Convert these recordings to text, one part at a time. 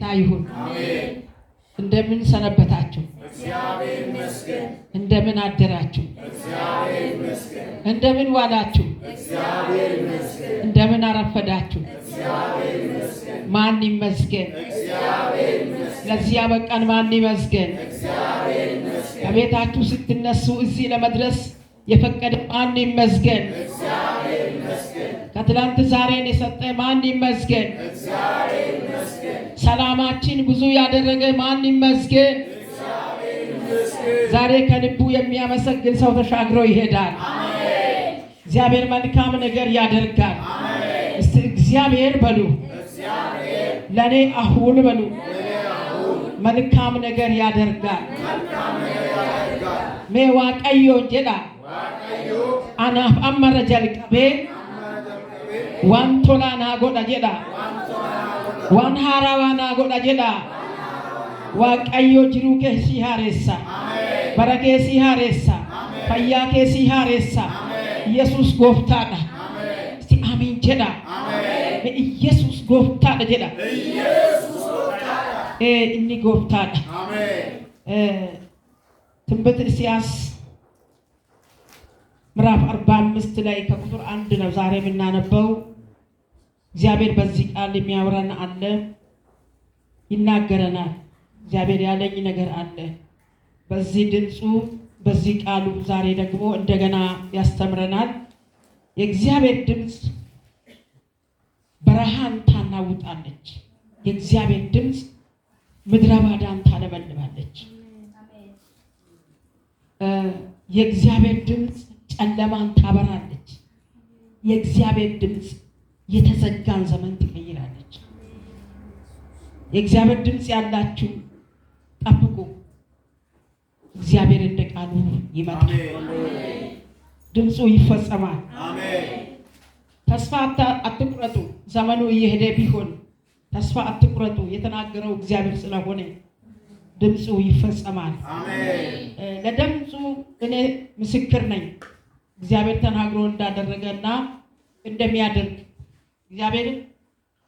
ታይሁን አሜን። እንደምን ሰነበታችሁ? እግዚአብሔር ይመስገን። እንደምን አደራችሁ? እግዚአብሔር ይመስገን። እንደምን ዋላችሁ? እግዚአብሔር ይመስገን። እንደምን አረፈዳችሁ? እግዚአብሔር ይመስገን። ማን ይመስገን? እግዚአብሔር ይመስገን። ለዚህ ያበቃን ማን ይመስገን? እግዚአብሔር ይመስገን። ከቤታችሁ ስትነሱ እዚህ ለመድረስ የፈቀደ ማን ይመስገን? እግዚአብሔር ይመስገን። ከትላንት ዛሬን የሰጠ ማን ይመስገን? እግዚአብሔር ይመስገን። ሰላማችን ብዙ ያደረገ ማን ይመስገን? እግዚአብሔር ይመስገን። ዛሬ ከልቡ የሚያመሰግን ሰው ተሻግሮ ይሄዳል። አሜን። እግዚአብሔር መልካም ነገር ያደርጋል። አሜን። እስቲ እግዚአብሔር በሉ። እግዚአብሔር ለኔ አሁን በሉ። መልካም ነገር ያደርጋል። መልካም ነገር ያደርጋል። ሜ ዋቀዮ ጀዳ አናፍ አመረ ጀልቀቤ ዋንቶላ ናጎዳ ጀዳ ዋን ሃራዋ ናጎዳ ጀዳ ዋቀዮ ጅሩ ኬሲ ሃሬሳ በረኬ ሲ ሃሬሳ ፈያ ኬሲ ሃሬሳ ኢየሱስ ጎፍታዳ እስቲ አሜን ጀዳ ኢየሱስ ጎፍታዳ ጀዳ ኢየሱስ ጎፍታዳ እኒ ጎፍታዳ አሜን። ትንቢተ ኢሳይያስ ምዕራፍ 45 ላይ ከቁጥር 1 ነው ዛሬ የምናነበው። እግዚአብሔር በዚህ ቃል የሚያወራን አለ፣ ይናገረናል። እግዚአብሔር ያለኝ ነገር አለ በዚህ ድምፁ በዚህ ቃሉ ዛሬ ደግሞ እንደገና ያስተምረናል። የእግዚአብሔር ድምፅ በረሃን ታናውጣለች። የእግዚአብሔር ድምፅ ምድረ ባዳን ታለመልማለች። የእግዚአብሔር ድምፅ ጨለማን ታበራለች። የእግዚአብሔር ድምፅ የተዘጋን ዘመን ትቀይራለች። የእግዚአብሔር ድምፅ ያላችሁ ጠብቁ። እግዚአብሔር እንደ ቃሉ ይመጣል። ድምፁ ይፈጸማል። ተስፋ አትቁረጡ። ዘመኑ እየሄደ ቢሆን ተስፋ አትቁረጡ። የተናገረው እግዚአብሔር ስለሆነ ድምፁ ይፈጸማል። ለድምፁ እኔ ምስክር ነኝ። እግዚአብሔር ተናግሮ እንዳደረገና እንደሚያደርግ እግዚአብሔር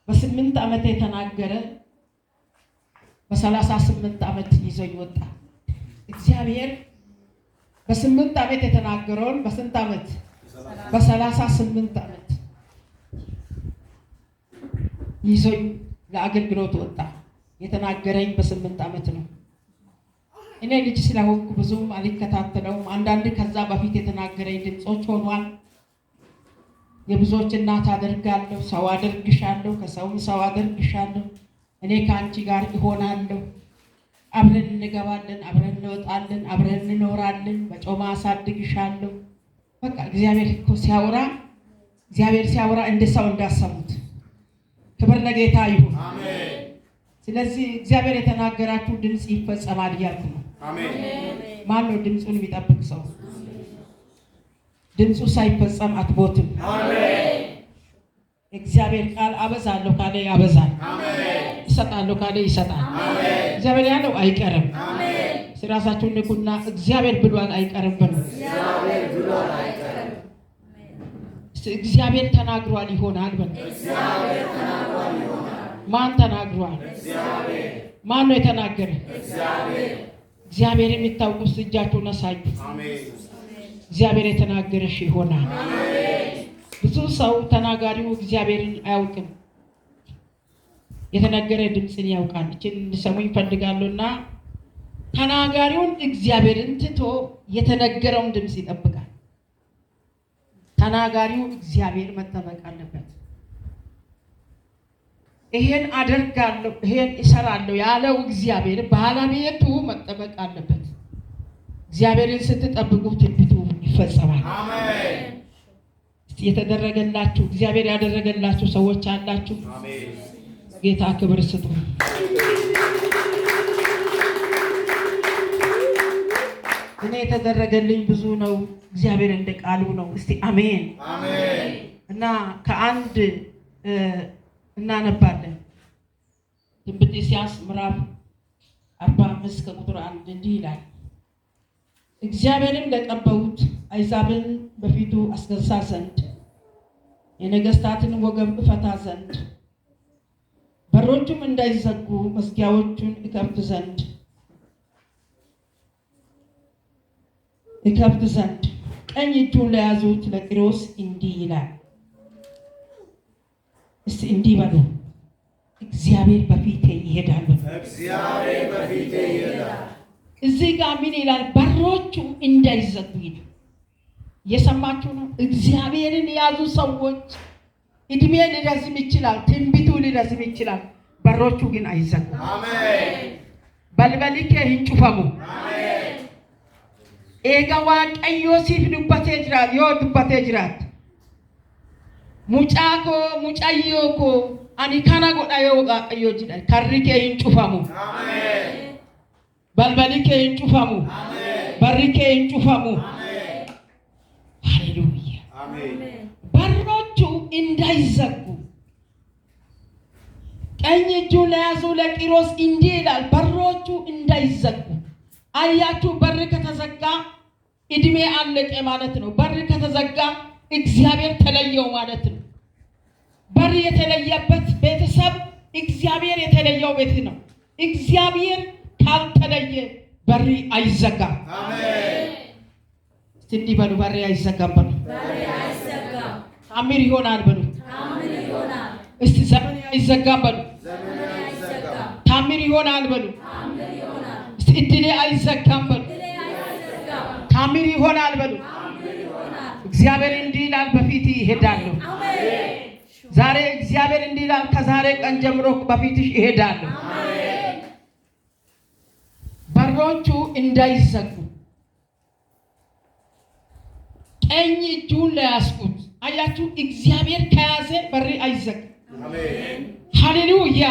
በ8 ዓመት የተናገረ በ38 ዓመት ይዞኝ ወጣ። እግዚአብሔር በ8 ዓመት የተናገረውን በስንት ዓመት? በ38 ዓመት ይዞኝ ለአገልግሎት ወጣ። የተናገረኝ በ8 ዓመት ነው። እኔ ልጅ ስለሆንኩ ብዙም አልከታተለውም። አንዳንድ ከዛ በፊት የተናገረኝ ድምጾች ሆኗል። የብዙዎች እናት አደርጋለሁ፣ ሰው አደርግሻለሁ፣ ከሰውም ሰው አደርግሻለሁ፣ እኔ ከአንቺ ጋር እሆናለሁ፣ አብረን እንገባለን፣ አብረን እንወጣለን፣ አብረን እንኖራለን፣ በጮማ አሳድግሻለሁ። በቃ እግዚአብሔር እኮ ሲያወራ እንደ ሰው እንዳሰሙት። ክብር ለጌታ ይሁን። አሜን። ስለዚህ እግዚአብሔር የተናገራችሁ ድምጽ ይፈጸማል እያልኩ ነው። አሜን። ማን ነው ድምጹን የሚጠብቅ ሰው? ድምጹ ሳይፈጸም አትቦትም። አሜን። እግዚአብሔር ቃል አበዛለሁ ካለ ያበዛል። አሜን። ይሰጣለሁ ካለ ይሰጣል። አሜን። እግዚአብሔር ያለው አይቀርም። አሜን። ስለራሳችሁ ንቁና እግዚአብሔር ብሏል አይቀርም በሉ። እግዚአብሔር ብሏል አይቀርም። እግዚአብሔር ተናግሯል ይሆናል በሉ። እግዚአብሔር ተናግሯል ይሆናል። ማን ተናግሯል? እግዚአብሔር። ማን ነው የተናገረ? እግዚአብሔር። እግዚአብሔር የሚታውቁት እጃቸውን አሳዩ። አሜን። እግዚአብሔር የተናገረሽ ይሆናል። አሜን። ብዙ ሰው ተናጋሪው እግዚአብሔርን አያውቅም። የተነገረ ድምፅን ያውቃል። እችን እንድሰሙኝ እፈልጋለሁና ተናጋሪውን እግዚአብሔርን ትቶ የተነገረውን ድምፅ ይጠብቃል። ተናጋሪው እግዚአብሔር መጠበቅ አለበት። ይሄን አደርጋለሁ ይሄን እሰራለሁ ያለው እግዚአብሔር ባለቤቱ መጠበቅ አለበት። እግዚአብሔርን ስትጠብቁ ትንቢቱ ይፈጸማል። አሜን። የተደረገላችሁ እግዚአብሔር ያደረገላችሁ ሰዎች አላችሁ። አሜን። ጌታ ክብር ስጡ። እኔ የተደረገልኝ ብዙ ነው። እግዚአብሔር እንደ ቃሉ ነው። እስቲ አሜን አሜን። እና ከአንድ እናነባለን። ትንቢተ ኢሳይያስ ምዕራፍ 45 ከቁጥር 1 እንዲህ ይላል። እግዚአብሔርን ለቀባሁት አሕዛብን በፊቱ አስገዛ ዘንድ የነገሥታትን ወገብ እፈታ ዘንድ በሮቹም እንዳይዘጉ መዝጊያዎቹን ይከፍት ዘንድ ቀኝ እጁን ለያዙት ለቂሮስ እንዲህ ይላል። እስቲ እንዲህ በሉ፣ እግዚአብሔር በፊቴ ይሄዳል። እግዚአብሔር በፊቴ ይሄዳል። እዚህ ጋር ምን ይላል? በሮቹ እንዳይዘጉ ይላል። እየሰማችሁ ነው? እግዚአብሔርን የያዙ ሰዎች እድሜ ሊረዝም ይችላል፣ ትንቢቱ ሊረዝም ይችላል፣ በሮቹ ግን አይዘጉም። አሜን። በልበልከ ሂንጩፈሙ ኤጋ ዋቀዮ ሲፍ ዱበቴ ጅራት ዮ ዱበቴ ጅራት ሙጫኮ ሙጫዮኮ አኒ ካና ጎዳዮ ዋቀዮ ጅራት ከሪከ ሂንጩፈሙ አሜን። በልበልከ ሂንጩፈሙ በሪከ ሂንጩፈሙ። ሃሌሉያ አሜን። በሮቹ እንዳይዘጉ ቀኝ እጁን ለያዙ ለቂሮስ እንዲህ ይላል፣ በሮቹ እንዳይዘጉ። አያችሁ፣ በር ከተዘጋ እድሜ አለቀ ማለት ነው። በር ከተዘጋ እግዚአብሔር ተለየው ማለት ነው። በር የተለየበት ቤተሰብ እግዚአብሔር የተለየው ቤት ነው። እግዚአብሔር ካልተለየ በር አይዘጋም። አሜን። እንዲህ በሉ፣ በር አይዘጋም በሉ። ታምር ይሆናል በሉ። እስቲ ዘመን አይዘጋም በሉ። ታምር ይሆናል በሉ። እስቲ እድሌ አይዘጋም በሉ። ታምር ይሆናል በሉ። እግዚአብሔር እንዲህ ይላል፣ በፊት ይሄዳለሁ። ዛሬ እግዚአብሔር እንዲህ ይላል፣ ከዛሬ ቀን ጀምሮ በፊትሽ ይሄዳለሁ። በሮቹ እንዳይዘጉ ቀኝ እጁን ለያዝኩት። አያችሁ፣ እግዚአብሔር ከያዘ በር አይዘጋም። አሜን። ሃሌሉያ።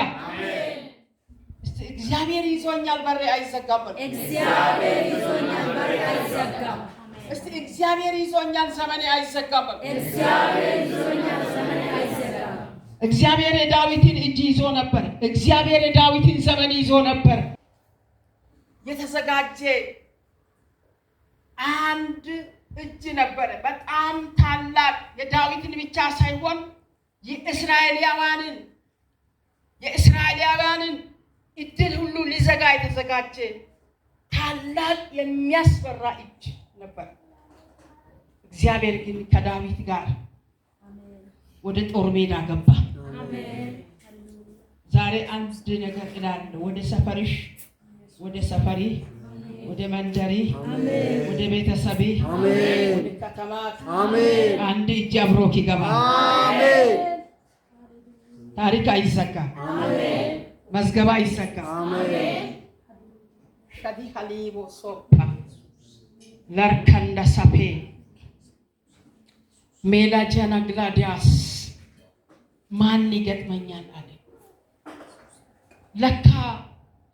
እስቲ እግዚአብሔር ይዞኛል በር አይዘጋም። እግዚአብሔር ይዞኛል በር አይዘጋም። እስቲ እግዚአብሔር ይዞኛል ዘመኔ አይዘጋም። እግዚአብሔር ይዞኛል ዘመኔ አይዘጋም። እግዚአብሔር የዳዊትን እጅ ይዞ ነበር። እግዚአብሔር የዳዊትን ዘመን ይዞ ነበር። የተዘጋጀ አንድ እጅ ነበረ፣ በጣም ታላቅ። የዳዊትን ብቻ ሳይሆን የእስራኤላውያንን እድል ሁሉ ሊዘጋ የተዘጋጀ ታላቅ የሚያስፈራ እጅ ነበር። እግዚአብሔር ግን ከዳዊት ጋር ወደ ጦር ሜዳ ገባ። ዛሬ አንድ ነገር እላለሁ፣ ወደ ሰፈርሽ፣ ወደ ሰፈሪ፣ ወደ መንደሪ፣ ወደ ቤተሰቢ፣ ወደ ከተማት አንድ እጅ አብሮክ ይገባል። ታሪክ አይዘጋም። መዝገባ አይዘጋም። ሸዲ ሀሊቦ ሶፓ ለርከንደ ሰፔ ሜላጀና ግላዲያስ ማን ይገጥመኛል አለ። ለካ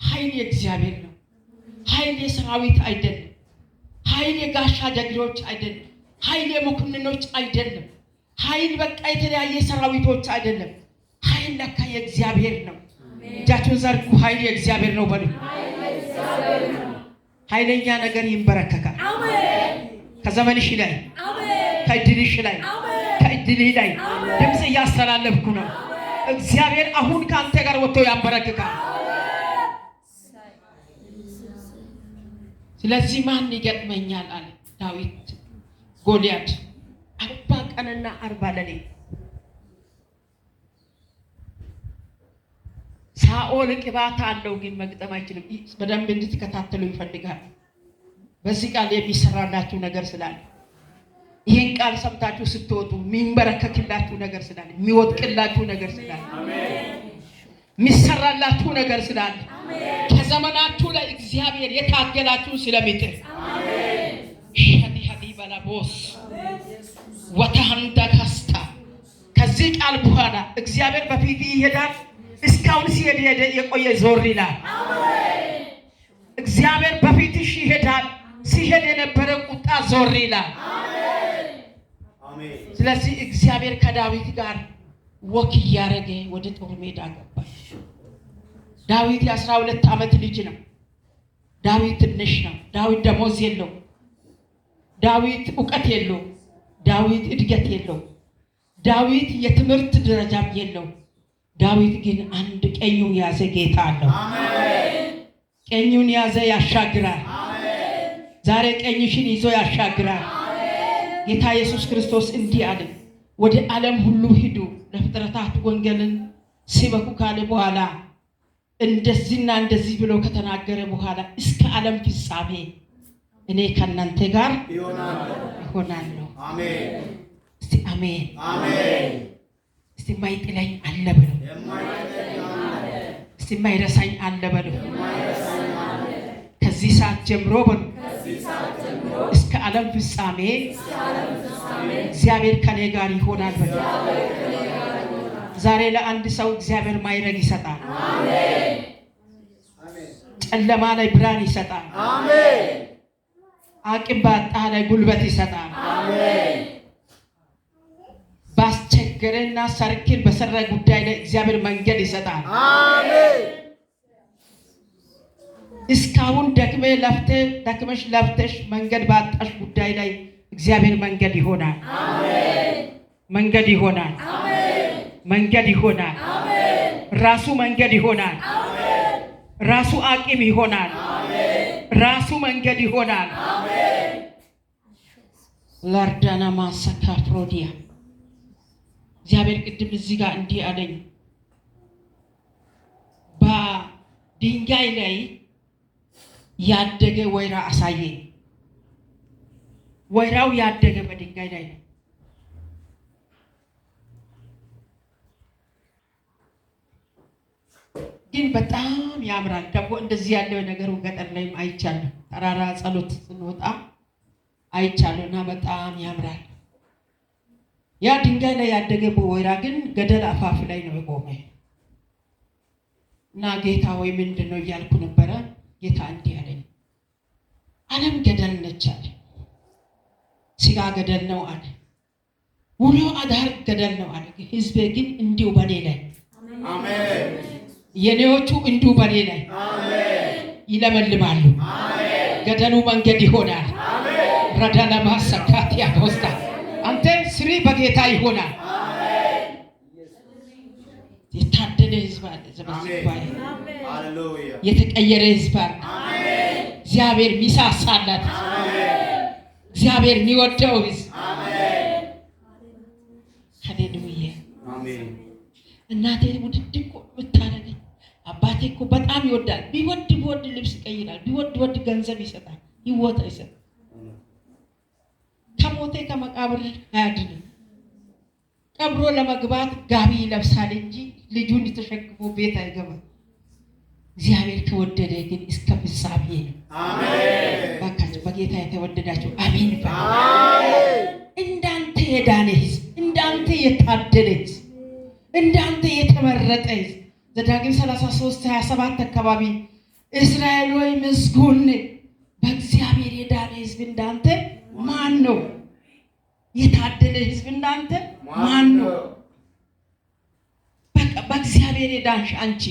ኃይል የእግዚአብሔር ነው። ኃይል የሰራዊት አይደለም። ኃይል የጋሻ ጀግኖች አይደለም። ኃይል የመኮንኖች አይደለም። ኃይል በቃ የተለያየ ሰራዊቶች አይደለም። ኃይል ለካ የእግዚአብሔር ነው። እጃችሁን ዘርጉ። ኃይል የእግዚአብሔር ነው በሉ። ኃይለኛ ነገር ይንበረከካል። ከዘመንሽ ላይ፣ ከእድልሽ ላይ፣ ከእድልህ ላይ ድምፅ እያስተላለፍኩ ነው። እግዚአብሔር አሁን ከአንተ ጋር ወጥቶ ያንበረክካል። ስለዚህ ማን ይገጥመኛል አለ ዳዊት። ጎልያድ 40 ቀንና 40 ሌሊት ሳኦል ቅባት አለው፣ ግን መግጠም አይችልም። በደንብ እንድትከታተሉ ይፈልጋል። በዚህ ቃል የሚሰራላችሁ ነገር ስላለ፣ ይህን ቃል ሰምታችሁ ስትወጡ የሚንበረከክላችሁ ነገር ስላለ፣ የሚወድቅላችሁ ነገር ስላለ፣ የሚሰራላችሁ ነገር ስላለ፣ ከዘመናችሁ ላይ እግዚአብሔር የታገላችሁ ስለሚጥር ሸዲ ሀዲ በላቦስ ወታንዳ ካስታ ከዚህ ቃል በኋላ እግዚአብሔር በፊት ይሄዳል። እስካሁን ሲሄድ የቆየ ዞር ይላል። እግዚአብሔር በፊትሽ ይሄዳል። ሲሄድ የነበረ ቁጣ ዞር ይላል። ስለዚህ እግዚአብሔር ከዳዊት ጋር ወክ እያደረገ ወደ ጦር ሜዳ ገባ። ዳዊት የ12 ዓመት ልጅ ነው። ዳዊት ትንሽ ነው። ዳዊት ደሞዝ የለው። ዳዊት እውቀት የለው። ዳዊት እድገት የለው። ዳዊት የትምህርት ደረጃም የለው። ዳዊት ግን አንድ ቀኙን ያዘ ጌታ አለው። አሜን። ቀኙን ያዘ ያሻግራል። አሜን። ዛሬ ቀኝሽን ይዞ ያሻግራል። ጌታ ኢየሱስ ክርስቶስ እንዲህ አለ፣ ወደ ዓለም ሁሉ ሂዱ ለፍጥረታት ወንጌልን ስበኩ ካለ በኋላ እንደዚህና እንደዚህ ብሎ ከተናገረ በኋላ እስከ ዓለም ፍጻሜ እኔ ከእናንተ ጋር ይሆናለሁ። አሜን። እስቲ አሜን አሜን። እስቲ ማይጥለኝ አለ በሉ። እስቲ ማይረሳኝ አለ በሉ። ከዚህ ሰዓት ጀምሮ በሉ እስከ ዓለም ፍጻሜ እግዚአብሔር ከኔ ጋር ይሆናል በሉ። ዛሬ ለአንድ ሰው እግዚአብሔር ማይረግ ይሰጣል። አሜን። ጨለማ ላይ ብርሃን ይሰጣል። አሜን። አቅም ባጣ ላይ ጉልበት ይሰጣል። አሜን። ባስቸገረና ሰርክል በሰራ ጉዳይ ላይ እግዚአብሔር መንገድ ይሰጣል። አሜን። እስካሁን ደክመሽ ለፍተሽ መንገድ ባጣሽ ጉዳይ ላይ እግዚአብሔር መንገድ ይሆናል። አሜን። መንገድ ይሆናል። መንገድ ይሆናል። አሜን። ራሱ መንገድ ይሆናል። አሜን። ራሱ አቅም ይሆናል። አሜን። ራሱ መንገድ ይሆናል። አሜን። ላርዳና ማሰካ ፍሮዲያ እግዚአብሔር ቅድም እዚህ ጋር እንዲህ አለኝ፣ በድንጋይ ላይ ያደገ ወይራ አሳየኝ። ወይራው ያደገ በድንጋይ ላይ ነው። ግን በጣም ያምራል። ደግሞ እንደዚህ ያለው ነገር ገጠር ላይም አይቻለሁ። ተራራ ጸሎት ስንወጣ አይቻለሁና በጣም ያምራል። ያ ድንጋይ ላይ ያደገ ወይራ ግን ገደል አፋፍ ላይ ነው የቆመ እና ጌታ ወይ ምንድን ነው እያልኩ ነበረ። ጌታ እንዲህ አለኝ፣ ዓለም ገደል ነች አለ። ስጋ ገደል ነው አለ። ውሎ አዳር ገደል ነው አለ። ህዝቤ ግን እንዲሁ በኔ ላይ አሜን። የኔዎቹ እንዲሁ በኔ ላይ አሜን ይለመልማሉ። አሜን። ገደሉ መንገድ ይሆናል። አሜን። ረዳለማ ሰካት ያወስታ አንተ ስሪ በጌታ ይሆናል። አሜን። የታደለ ህዝብ አለ። ዘመን ሃሌሉያ የተቀየረ ህዝብ አለ። አሜን። እግዚአብሔር ሚሳሳላት እግዚአብሔር የሚወደው ህዝብ አሜን። ሃሌሉያ አሜን። እናቴ ውድድ እኮ ብታረገኝ አባቴ እኮ በጣም ይወዳል። ቢወድ ልብስ ይቀይራል። ቢወድ ገንዘብ ይሰጣል። ይወጣ ይሰጣል። ከሞቴ ከመቃብር አያድንም። ቀብሮ ለመግባት ጋቢ ይለብሳል እንጂ ልጁን ተሸክሞ ቤት አይገባም። እግዚአብሔር ከወደደ ግን እስከ ፍጻሜ ነው። አሜን። ባካችሁ በጌታ የተወደዳችሁ አሜን። አሜን። እንዳንተ የዳነ ህዝብ፣ እንዳንተ የታደለ ህዝብ፣ እንዳንተ የተመረጠ ህዝብ ዘዳግም 33:27 አካባቢ እስራኤል ወይ ምስጉን በእግዚአብሔር የዳነ ህዝብ እንዳንተ ማን ነው? የታደለ ህዝብ እንዳንተ ማን ነው? በቃ በእግዚአብሔር የዳንሽ አንቺ፣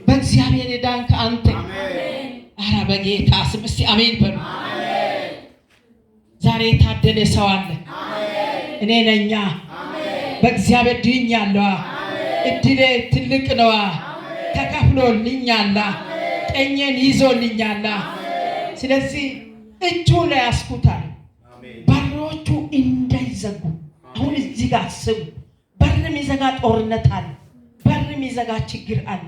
በእግዚአብሔር የዳንክ አንተ። አረ በጌታ ስም እስቲ አሜን በሉ። ዛሬ የታደለ ሰው አለ። እኔ ነኛ። በእግዚአብሔር ድኛለሁ። እድሌ ትልቅ ነዋ። ተከፍሎልኛል። ቀኜን ይዞልኛል። ስለዚህ እጁ ላይ ያስኩታል። በሮቹ እንዳይዘጉ አሁን እዚህ ጋር አስቡ። በር የሚዘጋ ጦርነት አለ። በር የሚዘጋ ችግር አለ።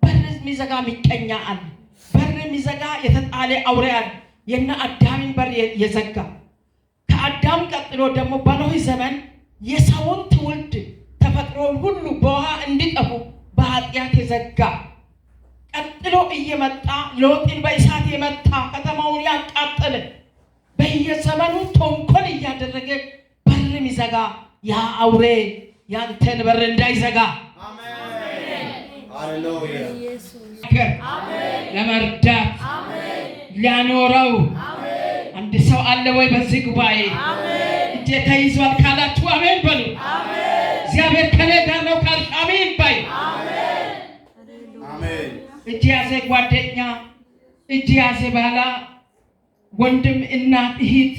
በር የሚዘጋ ምቀኛ አለ። በር የሚዘጋ የተጣለ አውሬ አለ። የነ አዳምን በር የዘጋ ከአዳም ቀጥሎ ደግሞ በኖህ ዘመን የሰውን ትውልድ ተፈጥሮን ሁሉ በውሃ እንዲጠፉ በኃጢአት የዘጋ ቀጥሎ እየመጣ ሎጥን በእሳት የመታ ከተማውን ያቃጠለ በየዘመኑ ተንኮል እያደረገ በር የሚዘጋ ያ አውሬ ያንተን በር እንዳይዘጋ አሜን። ሃሌሉያ አሜን። ለመርዳት አሜን። ሊያኖረው አሜን። አንድ ሰው አለ ወይ በዚህ ጉባኤ? አሜን። እጄ ተይዟል ካላችሁ አሜን በሉ። አሜን። እግዚአብሔር ከኔ ጋር ነው ካልሽ አሜን በይ። አሜን። አሜን። እጅ ያዘ ጓደኛ፣ እጅ ያዘ ባላ፣ ወንድም፣ እናት፣ እህት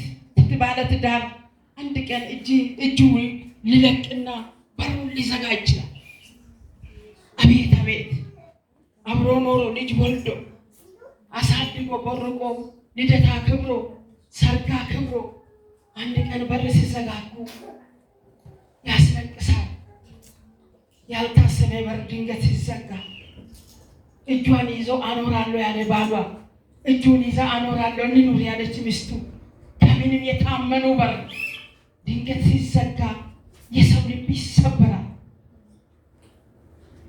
ባለ ትዳር አንድ ቀን እጁ ሊለቅና በሩን ሊዘጋ ይችላል። ቤት አብሮ ኖሮ ልጅ ወልዶ አሳድጎ ቆርቆ ልደታ ክብሮ ሰርጋ ክብሮ አንድ ቀን በር ሲዘጋጉ ያስለቅሳል። ያልታሰበ በር ድንገት ሲዘጋ እጇን ይዞ አኖራለሁ ያለ ባሏ እጁን ይዛ አኖራለሁ እንኑር ያለች ሚስቱ ከምንም የታመኑ በር ድንገት ሲዘጋ የሰው ልብ ይሰበራል።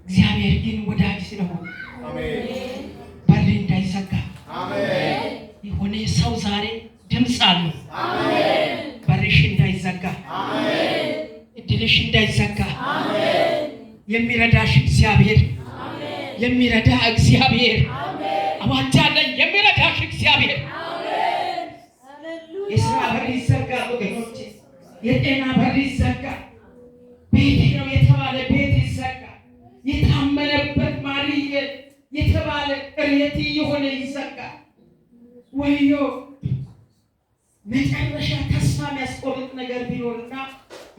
እግዚአብሔር ግን ወዳጅ ስለሆነ አሜን በር እንዳይዘጋ አሜን የሆነ ሰው ዛሬ ድምፅ አለው። አሜን በርሽ እንዳይዘጋ አሜን እድልሽ እንዳይዘጋ አሜን የሚረዳሽ እግዚአብሔር አሜን የሚረዳ እግዚአብሔር አሜን አዋጃለኝ የሚረዳሽ እግዚአብሔር አሜን ሃሌሉያ የሥራ በር ይዘጋ ወገኖቼ፣ የጤና በር ይዘጋ፣ ቤቴ ነው የተባለ ቤት ይዘጋ፣ የታመነበት ማርዬ የተባለ ቅሬት የሆነ ይዘጋ። ወዮ መጨረሻ ተስፋ የሚያስቆርጥ ነገር ቢኖርና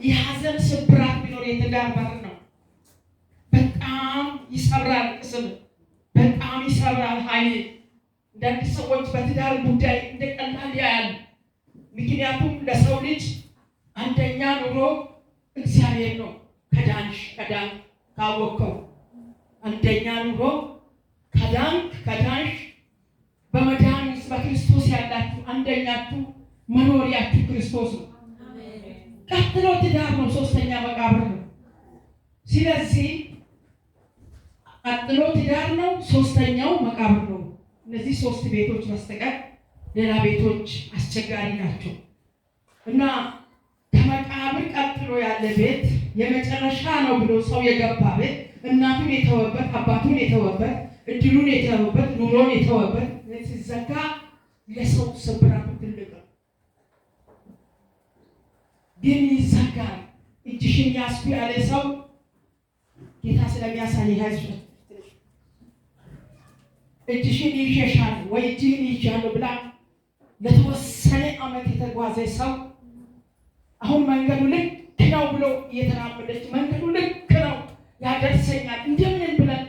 የሐዘን ስብራት ቢኖር የትዳር በር ነው። በጣም ይሰብራል፣ ቅስም በጣም ይሰብራል። ኃይል አንዳንድ ሰዎች በትዳር ጉዳይ እንደ ቀላል ያያሉ። ምክንያቱም ለሰው ልጅ አንደኛ ኑሮ እግዚአብሔር ነው። ከዳንሽ ካወቅከው አንደኛ ኑሮ ከዳንሽ በመዳን ውስጥ በክርስቶስ ያላችሁ አንደኛችሁ መኖሪያችሁ ክርስቶስ ነው። ቀጥሎ ትዳር ነው፣ ሶስተኛ መቃብር ነው። ስለዚህ ቀጥሎ ትዳር ነው፣ ሶስተኛው መቃብር ነው። እነዚህ ሶስት ቤቶች በስተቀር ሌላ ቤቶች አስቸጋሪ ናቸው እና ከመቃብር ቀጥሎ ያለ ቤት የመጨረሻ ነው ብሎ ሰው የገባ ቤት እናቱን የተወበት አባቱን የተወበት እድሉን የተወበት ኑሮን የተወበት ሲዘጋ ለሰው ስብራቱ ትልቅ ነው። ግን ይዘጋል። እጅሽን ያስኩ ያለ ሰው ጌታ ስለሚያሳይ ያዝሽ እጅሽን ይሸሻል ወይ እጅህን ይዣለሁ ብላ ለተወሰነ ዓመት የተጓዘ ሰው አሁን መንገዱ ልክ ነው ብሎ እየተራመደች መንገዱ ልክ ነው ያደርሰኛል እንደምን ብለን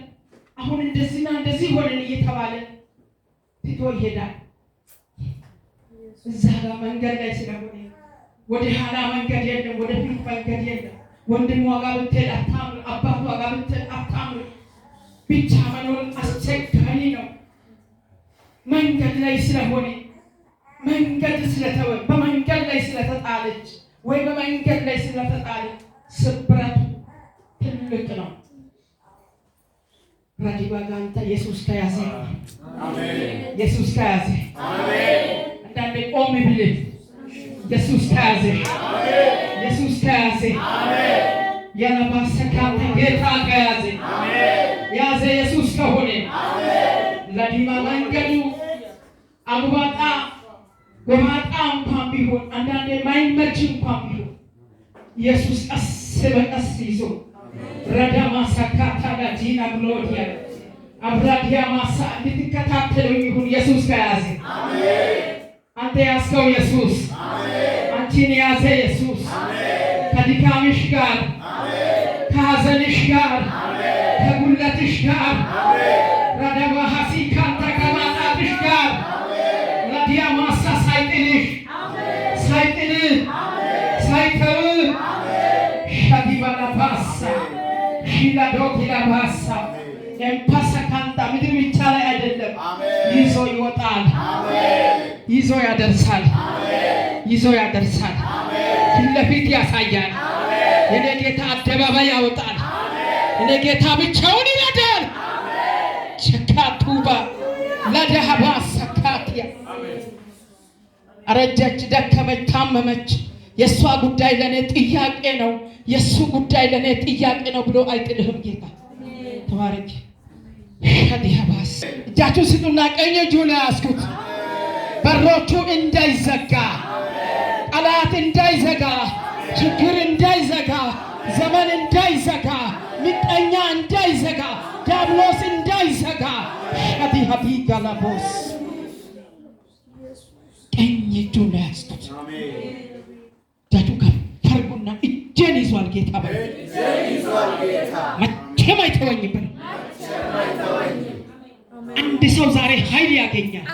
አሁን እንደዚህና እንደዚህ ሆነን እየተባለ ትቶ ይሄዳል። እዛ ጋር መንገድ ላይ ስለሆነ ወደ ኋላ መንገድ የለም፣ ወደ ፊት መንገድ የለም። ወንድሟ ጋር ብትሄድ አታምር፣ አባቷ ጋር ብትሄድ አታምር። ብቻ መኖር አስቸጋሪ ነው። መንገድ ላይ ስለሆነ መንገድ ስለተወ በመንገድ ላይ ስለተጣለች ወይ በመንገድ ላይ ስለተጣለ ስብረቱ ትልቅ ነው። ረዲባ ጋንታ ኢየሱስ ከያዘ አሜን ኢየሱስ ከያዘ አሜን አንዳንዴ ቆም ብለህ ኢየሱስ ከያዘ ኢየሱስ ከያዘ ያለማሰካት ጌታ ከያዘ ያዘ ኢየሱስ ከሆነ ረዲባ መንገዱ አጉባጣ ጎማጣ እንኳን ቢሆን አንዳንዴ ማይመች እንኳን ቢሆን ኢየሱስ ቀስ በቀስ ይዞ ረዳማ ሰካታ ዳጂና ግሎሪያ አብራዲያ ማሳ እንድትከታተለው ይሁን። ኢየሱስ ከያዘ አንተ ያዝከው ኢየሱስ፣ አንቺን የያዘ ኢየሱስ ከድካምሽ ጋር ከሐዘንሽ ጋር ከጉለትሽ ጋር ረዳማ ሀሲካንታ ከማጣትሽ ጋር ረዲያ ማሳ ሳይጥልሽ ሳይጥልህ ሳይተውህ ሻዲባላ ባሳ ሺላዶኪላ ባሳ ኤምፓሳ ካንታ ምድር ብቻ ላይ አይደለም፣ ይዞ ይወጣል፣ ይዞ ያደርሳል፣ ይዞ ያደርሳል፣ ፊት ለፊት ያሳያል። የኔ ጌታ አደባባይ ያወጣል። የኔ ጌታ ብቻውን ይረዳል። ቸካቱባ ለደሃባ ሰካትያ አረጀች፣ ደከመች፣ ታመመች፣ የእሷ ጉዳይ ለእኔ ጥያቄ ነው፣ የእሱ ጉዳይ ለእኔ ጥያቄ ነው ብሎ አይጥልህም ጌታ። ተባረክ። ሸዲሃባስ እጃችሁ ስጡና ቀኝ እጁን ያስኩት በሮቹ እንዳይዘጋ፣ ጠላት እንዳይዘጋ፣ ችግር እንዳይዘጋ፣ ዘመን እንዳይዘጋ፣ ምቀኛ እንዳይዘጋ፣ ዲያብሎስ እንዳይዘጋ ሸዲሃቢ ጋላቦስ ቀኝ እጁን ያስኩት እጃችሁ ከፈርጉና እጄን ይዟል ጌታ በል። መቼም አይተወኝም በል። አንድ ሰው ዛሬ ኃይል ያገኛል።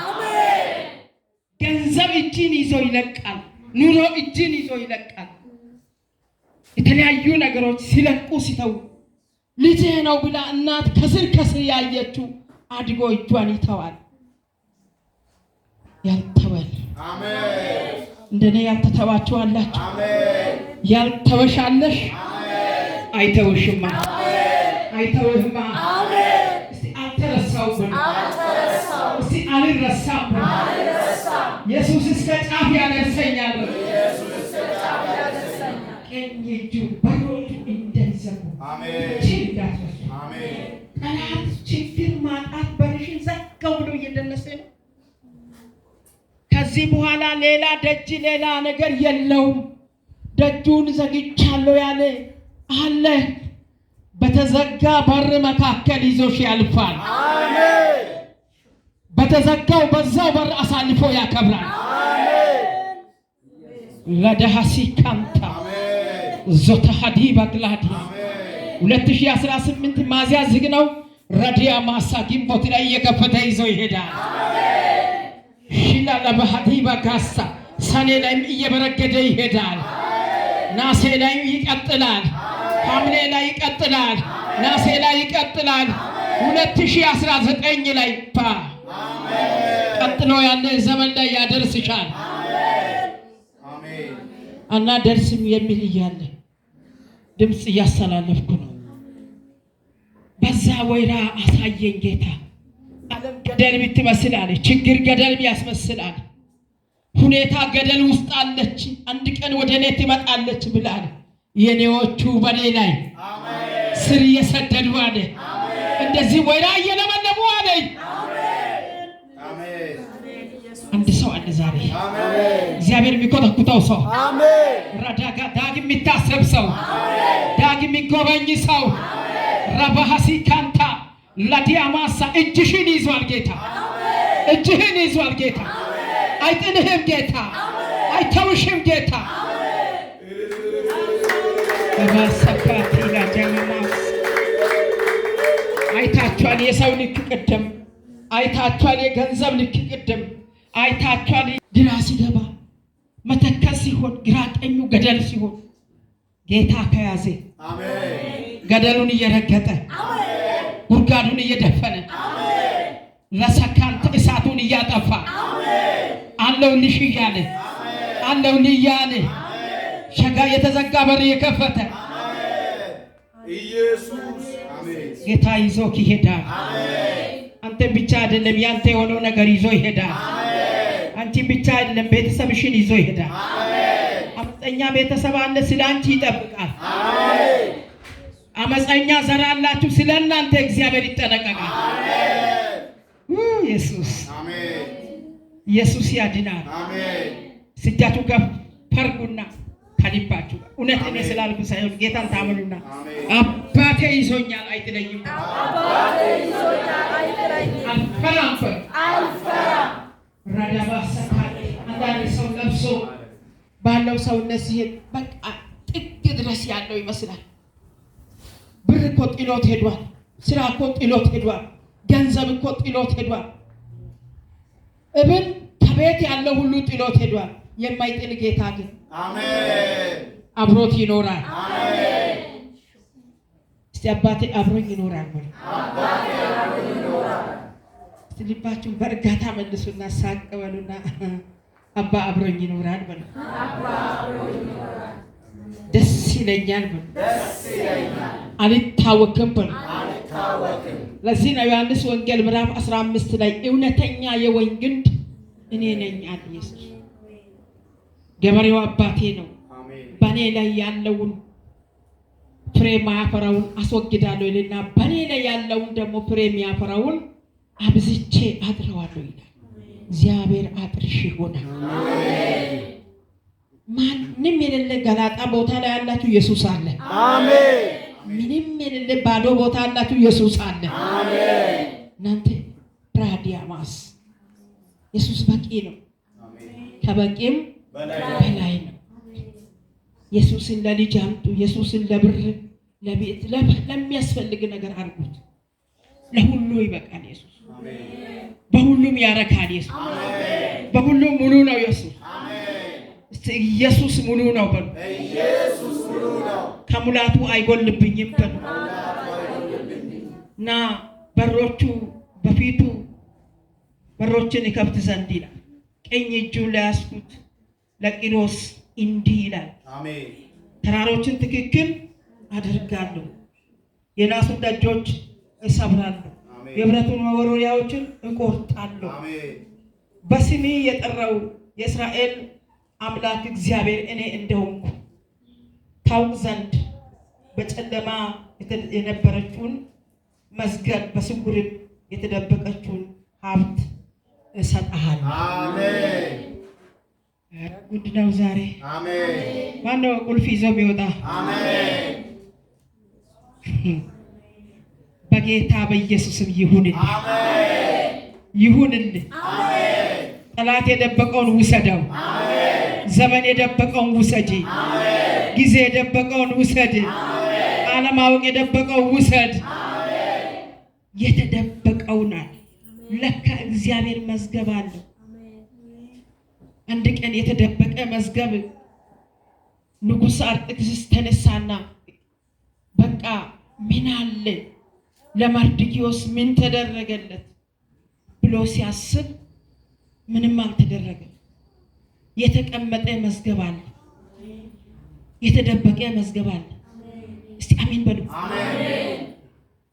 ገንዘብ እጅን ይዞ ይለቃል። ኑሮ እጅን ይዞ ይለቃል። የተለያዩ ነገሮች ሲለቁ ሲተው ልጄ ነው ብላ እናት ከስር ያየችው አድጎ እጇን ይተዋል። ያልተወል አሜን። እንደኔ ያልተተዋችሁ አላችሁ። አሜን። ያልተወሻለሽ አይተውሽማ። አይተውህማ። እስቲ አልተረሳውም። እስቲ አልረሳም። ኢየሱስ እስከ ጫፍ ያደርሰኛል። ቀኝ እጁ በሮቹ እንደዘጉ ጠላት ችግር ማጣት በርሽን ዘጋው ብሎ እየደነሰ ነው። ከዚህ በኋላ ሌላ ደጅ ሌላ ነገር የለውም። ደጁን ዘግቻለሁ ያለ አለ። በተዘጋ በር መካከል ይዞሽ ያልፋል። አሜን። በተዘጋው በዛው በር አሳልፎ ያከብራል። አሜን። ለደሃሲ ካንታ ዞተሃዲ ባግላዲ 2018 ሚያዝያ ዝግ ነው። ረዲያ ማሳኪም ቦት ላይ እየከፈተ ይዞ ይሄዳል። ሽላ ለባህዲ ባጋሳ ሰኔ ላይም እየበረገደ ይሄዳል። ናሴ ላይ ይቀጥላል። ሐምሌ ላይ ይቀጥላል። ናሴ ላይ ይቀጥላል። 2019 ላይ ቀጥሎ ያለ ዘመን ላይ ያደርስሻል። እና ደርስም የሚል እያለ ድምፅ እያስተላለፍኩ ነው። በዛ ወይራ አሳየኝ ጌታ። ዓለም ገደል ብትመስላል፣ ችግር ገደል ያስመስላል፣ ሁኔታ ገደል ውስጥ አለች፣ አንድ ቀን ወደ እኔ ትመጣለች ብላል። የኔዎቹ በኔ ላይ ስር እየሰደዱ አለ። እንደዚህ ወይራ እየለመለሙ አለ። አንድ ሰው አለ ዛሬ እግዚአብሔር የሚኮተኩተው ሰው፣ ረዳጋ ዳግም የሚታሰብ ሰው፣ ዳግም የሚጎበኝ ሰው። ረባሃሲ ካንታ ለዲያማሳ እጅሽን ይዟል ጌታ። እጅህን ይዟል ጌታ። አይጥልህም ጌታ። አይተውሽም ጌታ። በማሰካት ለጀማስ አይታችኋል። የሰው ልክ ቅድም አይታችኋል። የገንዘብ ልክ ቅድም አይታችኋል። ግራ ሲገባ መተከስ ሲሆን ግራ ቀኙ ገደል ሲሆን ጌታ ከያዘ ገደሉን እየረገጠ ጉድጓዱን እየደፈነ ለሰካንት እሳቱን እያጠፋ አለውልሽ እያለ አለውልህ እያለ ሸጋ የተዘጋ በር የከፈተ ኢየሱስ ጌታ ይዞክ ይሄዳል። አንተን ብቻ አይደለም ያንተ የሆነው ነገር ይዞ ይሄዳል። አንቺን ብቻ አይደለም ቤተሰብሽን ይዞ ይሄዳል። አመፀኛ ቤተሰብ አለ፣ ስለ አንቺ ይጠብቃል። አመፀኛ ዘር አላችሁ፣ ስለ እናንተ እግዚአብሔር ይጠነቀቃል። ኢየሱስ ኢየሱስ ያድናል። ስጃቱ ጋር ፈርጉና ከልባችሁ እውነት እኔ ስላልኩ ሳይሆን ጌታን ታመኑና አባቴ ይዞኛል አይጥለኝም። አባቴ ይዞኛል አይጥለኝም። አልፈራም። ረዳባ ሰካለ አንዳንድ ሰው ለብሶ ባለው ሰውነት ሲሄድ በቃ ጥግ ድረስ ያለው ይመስላል። ብር እኮ ጥሎት ሄዷል። ስራ እኮ ጥሎት ሄዷል። ገንዘብ እኮ ጥሎት ሄዷል። እብን ከቤት ያለው ሁሉ ጥሎት ሄዷል። የማይጥል ጌታ ግን አሜን አብሮት ይኖራል። አሜን። እስቲ አባቴ አብሮኝ ይኖራል ማለት አባቴ አብሮኝ ይኖራል። እስቲ ልባችሁን በእርጋታ መልሱና ሳቅ በሉና አባ አብሮኝ ይኖራል ማለት አባ አብሮኝ ይኖራል። ደስ ይለኛል ማለት ደስ ይለኛል። አልታወክም ማለት አልታወክም። ለዚህ ነው ዮሐንስ ወንጌል ምዕራፍ 15 ላይ እውነተኛ የወይን ግንድ እኔ ነኝ አለ ኢየሱስ። ገበሬው አባቴ ነው። በኔ ላይ ያለውን ፍሬ ማያፈራውን አስወግዳለሁ ይልና በኔ ላይ ያለውን ደግሞ ፍሬ የሚያፈራውን አብዝቼ አድረዋለሁ ይላል። እግዚአብሔር አጥርሽ ይሆናል። አሜን። ማንም የሌለ ገላጣ ቦታ ላይ ያላችሁ ኢየሱስ አለ። አሜን። ምንም የሌለ ባዶ ቦታ ያላችሁ ኢየሱስ አለ። አሜን። እናንተ ብራዲያማስ ኢየሱስ በቂ ነው። ከበቂም በላይ ነው። ኢየሱስን ለልጅ አምጡ። ኢየሱስን ለብር ለቤት ለሚያስፈልግ ነገር አድርጉት። ለሁሉ ይበቃል ኢየሱስ። በሁሉም ያረካል ኢየሱስ። በሁሉም ሙሉ ነው ኢየሱስ። እስቲ ኢየሱስ ሙሉ ነው በሉ። ኢየሱስ ሙሉ ነው። ከሙላቱ አይጎልብኝም በሉ። እና በሮቹ በፊቱ በሮችን ይከፍት ዘንድ ይላል። ቀኝ እጁን ለያዝኩት ለቂሮስ እንዲህ ይላል፣ አሜን። ተራሮችን ትክክል አደርጋለሁ፣ የናሱን ደጆች እሰብራለሁ፣ የብረቱን መወርወሪያዎችን እቆርጣለሁ። በስሜ የጠራው የእስራኤል አምላክ እግዚአብሔር እኔ እንደሆንኩ ታውቅ ዘንድ በጨለማ የነበረችውን መዝገብ በስውርም የተደበቀችውን ሀብት እሰጥሃለሁ። አሜን። ጉድ ነው ዛሬ። አሜን። ማነው ቁልፍ ይዞ የሚወጣ? አሜን። በጌታ በኢየሱስም ይሁንልህ፣ አሜን። ይሁንልህ። አሜን። ጠላት የደበቀውን ውሰደው። አሜን። ዘመን የደበቀውን ውሰጂ። አሜን። ጊዜ የደበቀውን ውሰድ። አሜን። አለማወቅ የደበቀውን ውሰድ። አሜን። የተደበቀውን አለ። ለካ እግዚአብሔር መዝገብ አለው። አንድ ቀን የተደበቀ መዝገብ ንጉሥ አርጤክስስ ተነሳና በቃ ምን አለ ለመርዶክዮስ ምን ተደረገለት ብሎ ሲያስብ ምንም አልተደረገም። የተቀመጠ መዝገብ አለ፣ የተደበቀ መዝገብ አለ። እስቲ አሜን በሉ። አሜን።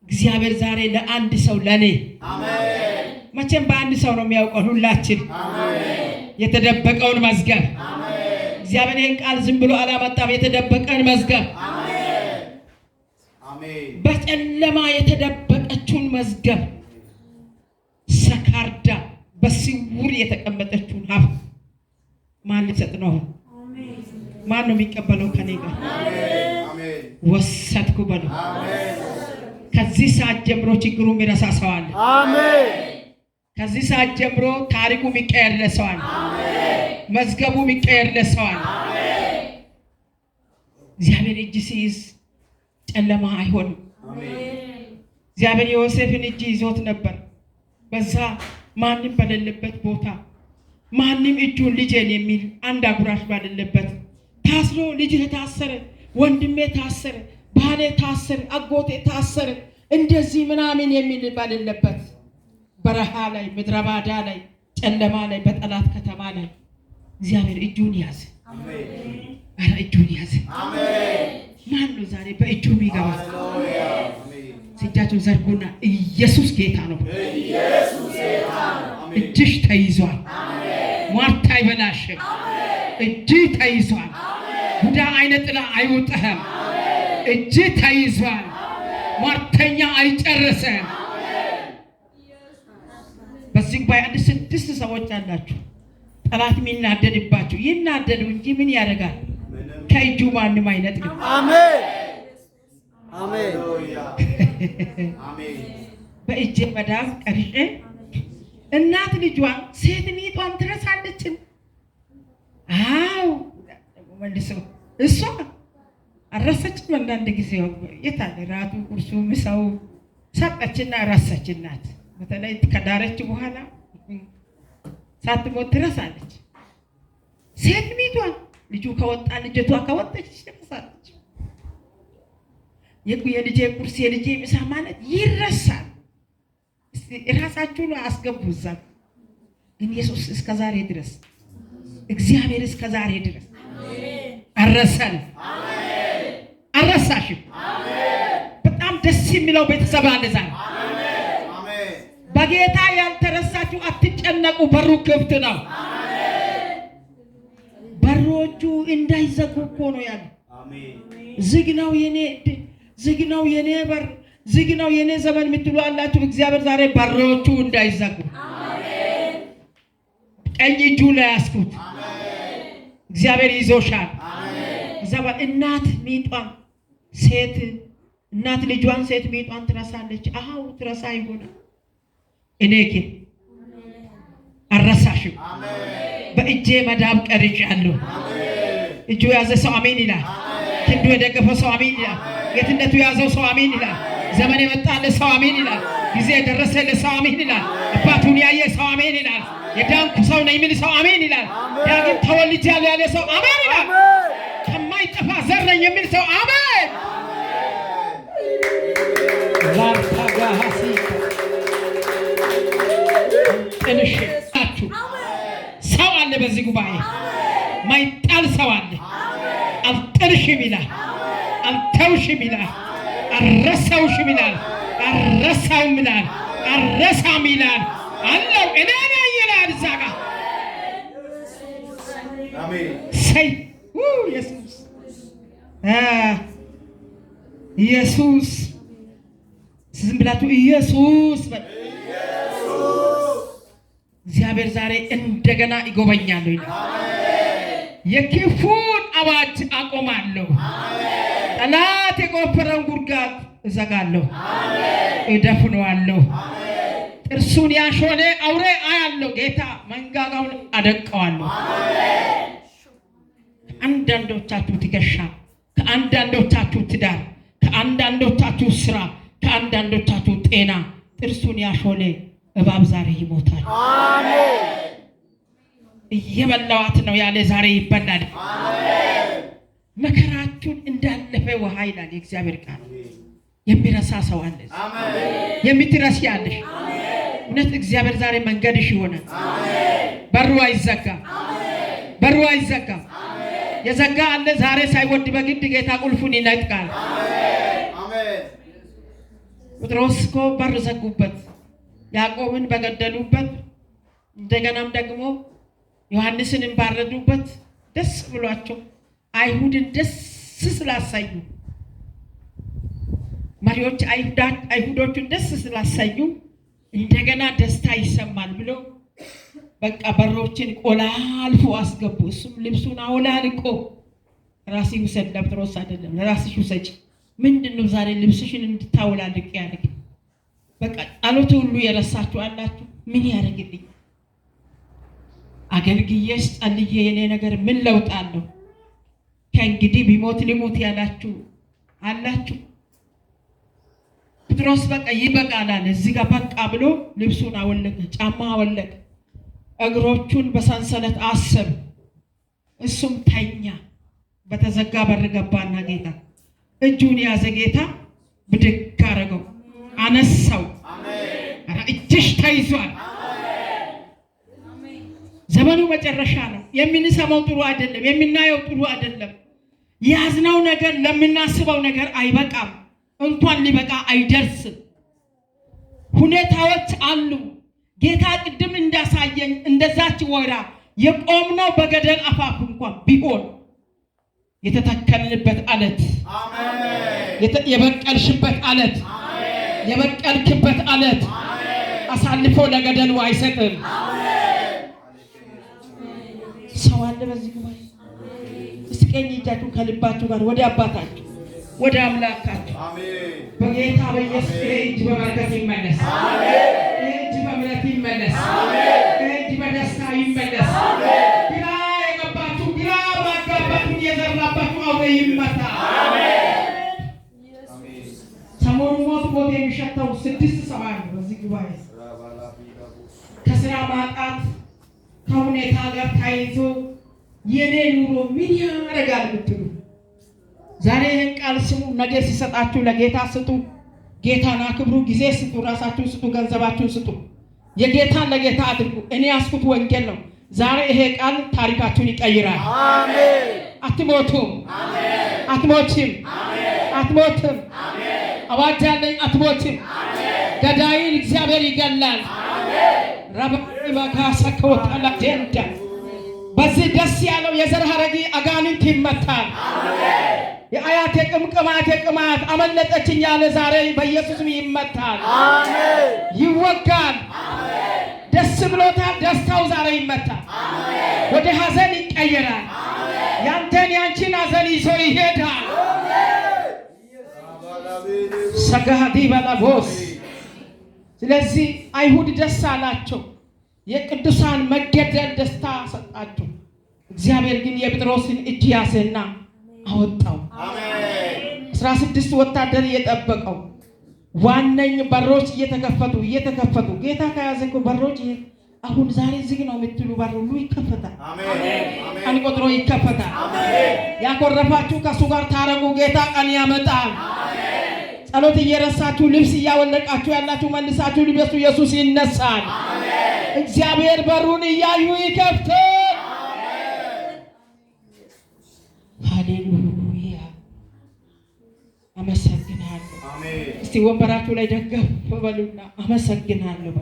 እግዚአብሔር ዛሬ ለአንድ ሰው ለኔ አሜን። መቼም በአንድ ሰው ነው የሚያውቀው ሁላችን አሜን። የተደበቀውን መዝገብ እግዚአብሔር ይህን ቃል ዝም ብሎ አላመጣም። የተደበቀን መዝገብ በጨለማ የተደበቀችውን መዝገብ ሰካርዳ በስውር የተቀመጠችውን ሀብት ማን ሊሰጥ ነው? ማን ነው የሚቀበለው? ከኔ ጋር ወሰድኩ በሉ። ከዚህ ሰዓት ጀምሮ ችግሩ የሚረሳ ሰው አለ። ከዚህ ሰዓት ጀምሮ ታሪኩ የሚቀየር ሰው አለ። መዝገቡ የሚቀየር ሰው አለ። እግዚአብሔር እጅ ሲይዝ ጨለማ አይሆንም። እግዚአብሔር ዮሴፍን እጅ ይዞት ነበር። በዛ ማንም በሌለበት ቦታ ማንም እጁን ልጄን የሚል አንድ አጉራሽ ባሌለበት ታስሮ ልጅ ታሰረ፣ ወንድሜ ታሰረ፣ ባሌ ታሰረ፣ አጎቴ ታሰረ፣ እንደዚህ ምናምን የሚል ባሌለበት በረሃ ላይ ምድረ ባዳ ላይ ጨለማ ላይ በጠላት ከተማ ላይ እግዚአብሔር እጁን ያዘ። አረ እጁን ያዘ። ማን ነው ዛሬ በእጁ የሚገባ? እጃችሁን ዘርጉና ኢየሱስ ጌታ ነው። እጅሽ ተይዟል። ሟርት አይበላሽም። እጅህ ተይዟል። ቡዳ አይነ ጥላ አይውጥህም። እጅህ ተይዟል። ሟርተኛ አይጨርስም። በዚህ ጉባኤ አንድ 6 ሰዎች አላችሁ። ጠላት የሚናደድባችሁ ይናደዱ እንጂ ምን ያደርጋል? ከእጁ ማንም አይነጥቅም። አሜን አሜን አሜን። በእጄ መዳፍ ቀርጬ እናት ልጇን ሴት ሚጧን ትረሳለችን። አው መልሶ እሷ አረሰችም። አንዳንድ ጊዜ የታለ ራቱ ቁርሱ ምሳው ሰጠችና ረሰችናት። በተለይ ከዳረች በኋላ ሳትሞት ትረሳለች። ሴት ሚጧን ልጁ ከወጣ ልጅቷ ከወጣች ትረሳለች። የልጄ ቁርስ የልጄ ምሳ ማለት ይረሳል። ራሳችሁ ነው አስገቡዛ። ግን ኢየሱስ እስከ ዛሬ ድረስ እግዚአብሔር እስከ ዛሬ ድረስ አረሰን። አረሳሽም። በጣም ደስ የሚለው ቤተሰብ አለ ዛሬ። በጌታ ያልተረሳችሁ አትጨነቁ። በሩ ክፍት ነው። በሮቹ እንዳይዘጉ እኮ ነው ያለው። ዝግ ነው የኔ ዝግ ነው የኔ በር ዝግ ነው የኔ ዘመን የምትሉ አላችሁ። እግዚአብሔር ዛሬ በሮቹ እንዳይዘጉ ቀኝ እጁ ላይ ያስኩት እግዚአብሔር ይዞሻል። ዘባ እናት ሚጧን ሴት እናት ልጇን ሴት ሚጧን ትረሳለች። አው ትረሳ ይሆናል። እኔ ግን አረሳሽም። በእጄ መዳብ ቀርጬአለሁ። እጁ ያዘ ሰው አሜን ይላል። ክንዱ የደገፈው ሰው አሜን ይላል። የትነቱ ያዘው ሰው አሜን ይላል። ዘመን የመጣለ ሰው አሜን ይላል። ጊዜ የደረሰ ለሰው አሜን ይላል። አባቱን ያየ ሰው አሜን ይላል። የዳንኩ ሰው ነኝ የሚል ሰው አሜን ይላል። ዳግም ተወልጃለሁ ያለ ሰው አሜን ይላል። ከማይጠፋ ዘር ነኝ የሚል ሰው አሜን። ላርታጋሃሲ ጥንሽ ናችሁ። ሰው አለ በዚህ ጉባኤ ማይጣል ሰው አለ። አልጥልሽም ይላል፣ አልተውሽም ይላል፣ አልረሳውሽም ይላል፣ አልረሳውም ይላል፣ አልረሳም ይላል አለው። እኔ ነኝ ይላል እዛ ጋር ሰይ ኢየሱስ ኢየሱስ ዝም ብላችሁ ኢየሱስ በል። እግዚአብሔር ዛሬ እንደገና ይጎበኛል ይላል። የክፉን አዋጅ አቆማለሁ። ጠላት የቆፈረውን ጉድጓድ እዘጋለሁ፣ እደፍነዋለሁ። ጥርሱን ያሾለ አውሬ አያለሁ፣ ጌታ መንጋጋውን አደቀዋለሁ። ከአንዳንዶቻችሁ ትከሻ፣ ከአንዳንዶቻችሁ ትዳር፣ ከአንዳንዶቻችሁ ስራ፣ ከአንዳንዶቻችሁ ጤና ጥርሱን ያሾለ እባብ ዛሬ ይሞታል። እየበላዋት ነው ያለ ዛሬ ይበላል። መከራችሁን እንዳለፈ ውሃ ይላል የእግዚአብሔር ቃል። የሚረሳ ሰው አለ፣ የምትረሺ አለሽ። እውነት እግዚአብሔር ዛሬ መንገድሽ ይሆናል። በሩ አይዘጋም፣ በሩ አይዘጋም። የዘጋ አለ ዛሬ ሳይወድ በግድ ጌታ ቁልፉን ይነጥቃል። ጴጥሮስ እኮ በር ዘጉበት፣ ያዕቆብን በገደሉበት፣ እንደገናም ደግሞ ዮሐንስን ባረዱበት ደስ ብሏቸው አይሁድን ደስ ስላሳዩ መሪዎች አይሁዶቹን ደስ ስላሳዩ እንደገና ደስታ ይሰማል ብሎ በቃ በሮችን ቆላልፎ አስገቡ። እሱም ልብሱን አውላልቆ ራስህ ውሰድ፣ ለጴጥሮስ አይደለም ለራስሽ ውሰጂ። ምንድነው ዛሬ ልብስሽን እንድታውላልቅ ያደርግ? በቃ ጸሎት ሁሉ የረሳችሁ አላችሁ። ምን ያደርግልኝ? አገልግዬስ ጸልዬ የኔ ነገር ምን ለውጥ አለው? ከእንግዲህ ቢሞት ሊሞት ያላችሁ አላችሁ። ጴጥሮስ በቃ ይበቃል አለ። እዚህ ጋር በቃ ብሎ ልብሱን አወለቀ፣ ጫማ አወለቀ፣ እግሮቹን በሰንሰለት አሰር፣ እሱም ተኛ። በተዘጋ በር ገባና ጌታ እጁን ያዘ። ጌታ ብድግ አደረገው፣ አነሳው። አረ እጅሽ ተይዟል። ዘመኑ መጨረሻ ነው። የምንሰማው ጥሩ አይደለም፣ የምናየው ጥሩ አይደለም። ያዝነው ነገር ለምናስበው ነገር አይበቃም፣ እንኳን ሊበቃ አይደርስም። ሁኔታዎች አሉ። ጌታ ቅድም እንዳሳየኝ እንደዛች ወይራ የቆምነው በገደል አፋፍ እንኳን ቢሆን የተተከልንበት አለት፣ የበቀልሽበት አለት፣ የበቀልክበት አለት አሳልፎ ለገደሉ አይሰጥም። ሰው አለ በዚህ ጉባኤ። እስቲ ቀኝ እጃችሁን ከልባችሁ ጋር ወደ አባታችሁ ወደ አምላካችሁ በጌታ በኢየሱስ እጅ በበረከት ይመለስ፣ እጅ በምሕረት ይመለስ፣ እጅ በደስታ ይመለስ። ግራ የገባችሁ ግራ ማጋባቱን የዘራባችሁ አውሬ ይመታ። ሰሞኑን ሞት የሚሸተው 6 ሰው አለ በዚህ ጉባኤ። ከስራ ማጣት ከሁኔታ ጋር ታይዞ የኔ ኑሮ ምን ያደርጋል ብትሉ ዛሬ ይህን ቃል ስሙ። ነገ ሲሰጣችሁ ለጌታ ስጡ። ጌታን አክብሩ። ጊዜ ስጡ፣ ራሳችሁን ስጡ፣ ገንዘባችሁን ስጡ። የጌታን ለጌታ አድርጉ። እኔ ያስኩት ወንጌል ነው። ዛሬ ይሄ ቃል ታሪካችሁን ይቀይራል። አሜን። አትሞቱም፣ አትሞችም፣ አትሞትም። አዋጅ አለኝ፣ አትሞትም። ገዳይን እግዚአብሔር ይገላል። ረባይ ባካሰከውታላ ጀንዳ በዚህ ደስ ያለው የዘር ሐረጊ አጋንንት ይመታል። የአያቴ ቅምቅማቴ ቅማት አመለጠችኝ ያለ ዛሬ በኢየሱስም ይመታል። አሜን። ይወጋል። አሜን። ደስ ብሎታል። ደስታው ዛሬ ይመታል። አሜን። ወደ ሐዘን ይቀየራል። አሜን። ያንተን ያንቺን ሐዘን ይዞ ይሄዳል። ሰጋዲ ባላቦስ። ስለዚህ አይሁድ ደስ አላቸው። የቅዱሳን መገደል ደስታ ሰጣቸው። እግዚአብሔር ግን የጴጥሮስን እጅ ያዘና አወጣው። አሜን። 16 ወታደር እየጠበቀው ዋነኝ በሮች እየተከፈቱ ጌታ ከያዘ እኮ በሮች አሁን ዛሬ ዝግ ነው የምትሉ በር ሁሉ ይከፈታል። አሜን። ቀን ቆጥሮ ይከፈታል። ያኮረፋችሁ ከሱ ጋር ታረቁ። ጌታ ቀን ያመጣል። ጸሎት እየረሳችሁ ልብስ እያወለቃችሁ ያላችሁ መልሳችሁ ልበሱ። ኢየሱስ ይነሳል። እግዚአብሔር በሩን እያዩ ይከፍታል። ሃሌሉያ። አመሰግናለሁ። እስቲ ወንበራችሁ ላይ ደገፍ በሉና አመሰግናለሁ።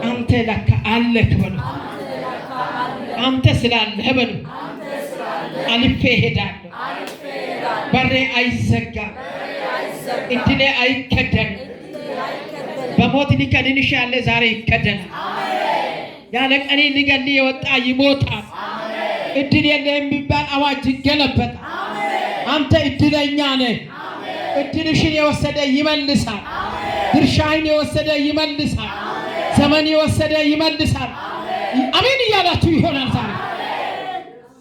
አንተ ለካ አለክ በሉ። አንተ ስላለህ በሉ። አልፌ እሄዳለሁ። በሬ አይዘጋም። እድሌ አይከደንም። በሞት ሊከድንሽ ያለ ዛሬ ይከደናል። ያለ ቀኔ ሊገል የወጣ ይሞታል። እድል የለህም የሚባል አዋጅ ይገለበጣል። አንተ እድለኛ ነህ። እድልሽን የወሰደ ይመልሳል። ድርሻህን የወሰደ ይመልሳል። ዘመን የወሰደ ይመልሳል። አሜን እያላችሁ ይሆናል ዛሬ።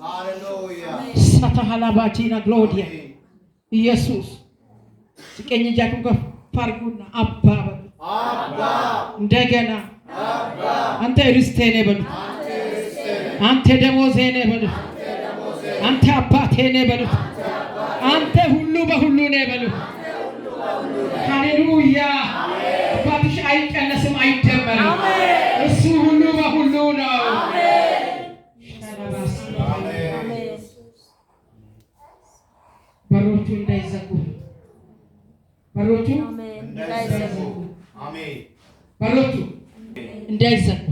ሃሌሉያ። ሰተሃላባቺና ግሎዲያ ኢየሱስ ሲቀኝ እጃችሁ ከፍ አድርጉና አባ በሉ። እንደገና አንተ ርስቴ ነህ በሉት። አንተ ደሞዜ ነህ በሉት። አንተ አባቴ ነህ በሉት። አንተ ሁሉ በሁሉ ነህ በሉት። ሃሌሉያ። አባትሽ አይቀነስም አይደመርም። እሱ ሁሉ በሁሉ ነው። በሮቹ እንዳይዘጉ በሮቹ እንዳይዘጉ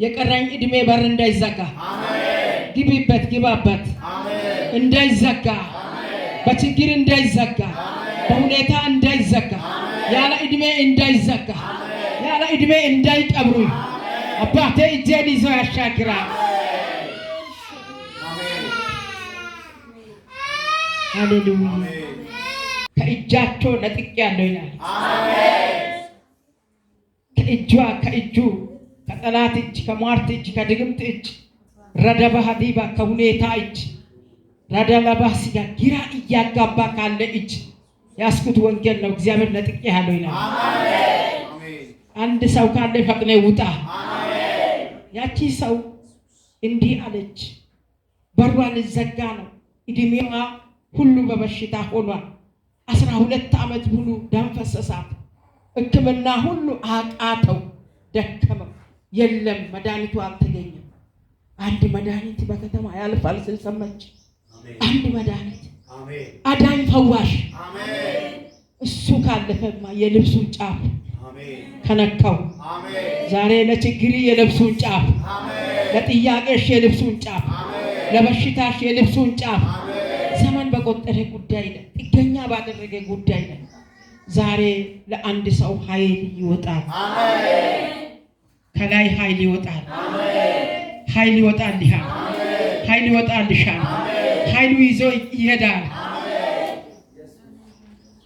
የቀረኝ እድሜ በር እንዳይዘጋ ግቢበት ግባበት እንዳይዘጋ በችግር እንዳይዘጋ በሁኔታ እንዳይዘጋ ያለ እድሜ እንዳይዘጋ ያለ እድሜ እንዳይቀብሩኝ አባቴ እጄን ይዞ ያሻግራል። ሃሌሉያ። ከእጃቸው ነጥቄያለሁ ይላል። ከእጁ ከጠላት እጅ ከሟርት እጅ ከድግምት እጅ ረደባህ ዲባ ከሁኔታ እጅ ረደለባህ ሲጋ ግራ እያጋባ ካለ እጅ ያስኩት ወንጌል ነው። እግዚአብሔር ነጥቄያለሁ ይላል። አንድ ሰው ካለ ፈጥነ ውጣ። ያቺ ሰው እንዲህ አለች። በሯ ልዘጋ ነው። እድሜዋ ሁሉ በበሽታ ሆኗል። 12 ዓመት ሙሉ ደም ፈሰሳት። ሕክምና ሁሉ አቃተው፣ ደከመው። የለም መድኃኒቱ አልተገኘም። አንድ መድኃኒት በከተማ ያልፋል ስል ሰማች። አንድ መድኃኒት አዳኝ ፈዋሽ እሱ ካለፈማ የልብሱን ጫፍ ከነካው ዛሬ ለችግሪ የልብሱን ጫፍ፣ ለጥያቄሽ የልብሱን ጫፍ፣ ለበሽታሽ የልብሱን ጫፍ ዘመን በቆጠረ ጉዳይ ላይ ጥገኛ ባደረገ ጉዳይ ላይ ዛሬ ለአንድ ሰው ኃይል ይወጣል። ከላይ ኃይል ይወጣል። ኃይል ይወጣልሻል። ኃይል ይወጣልሻል። ኃይሉ ይዞ ይሄዳል።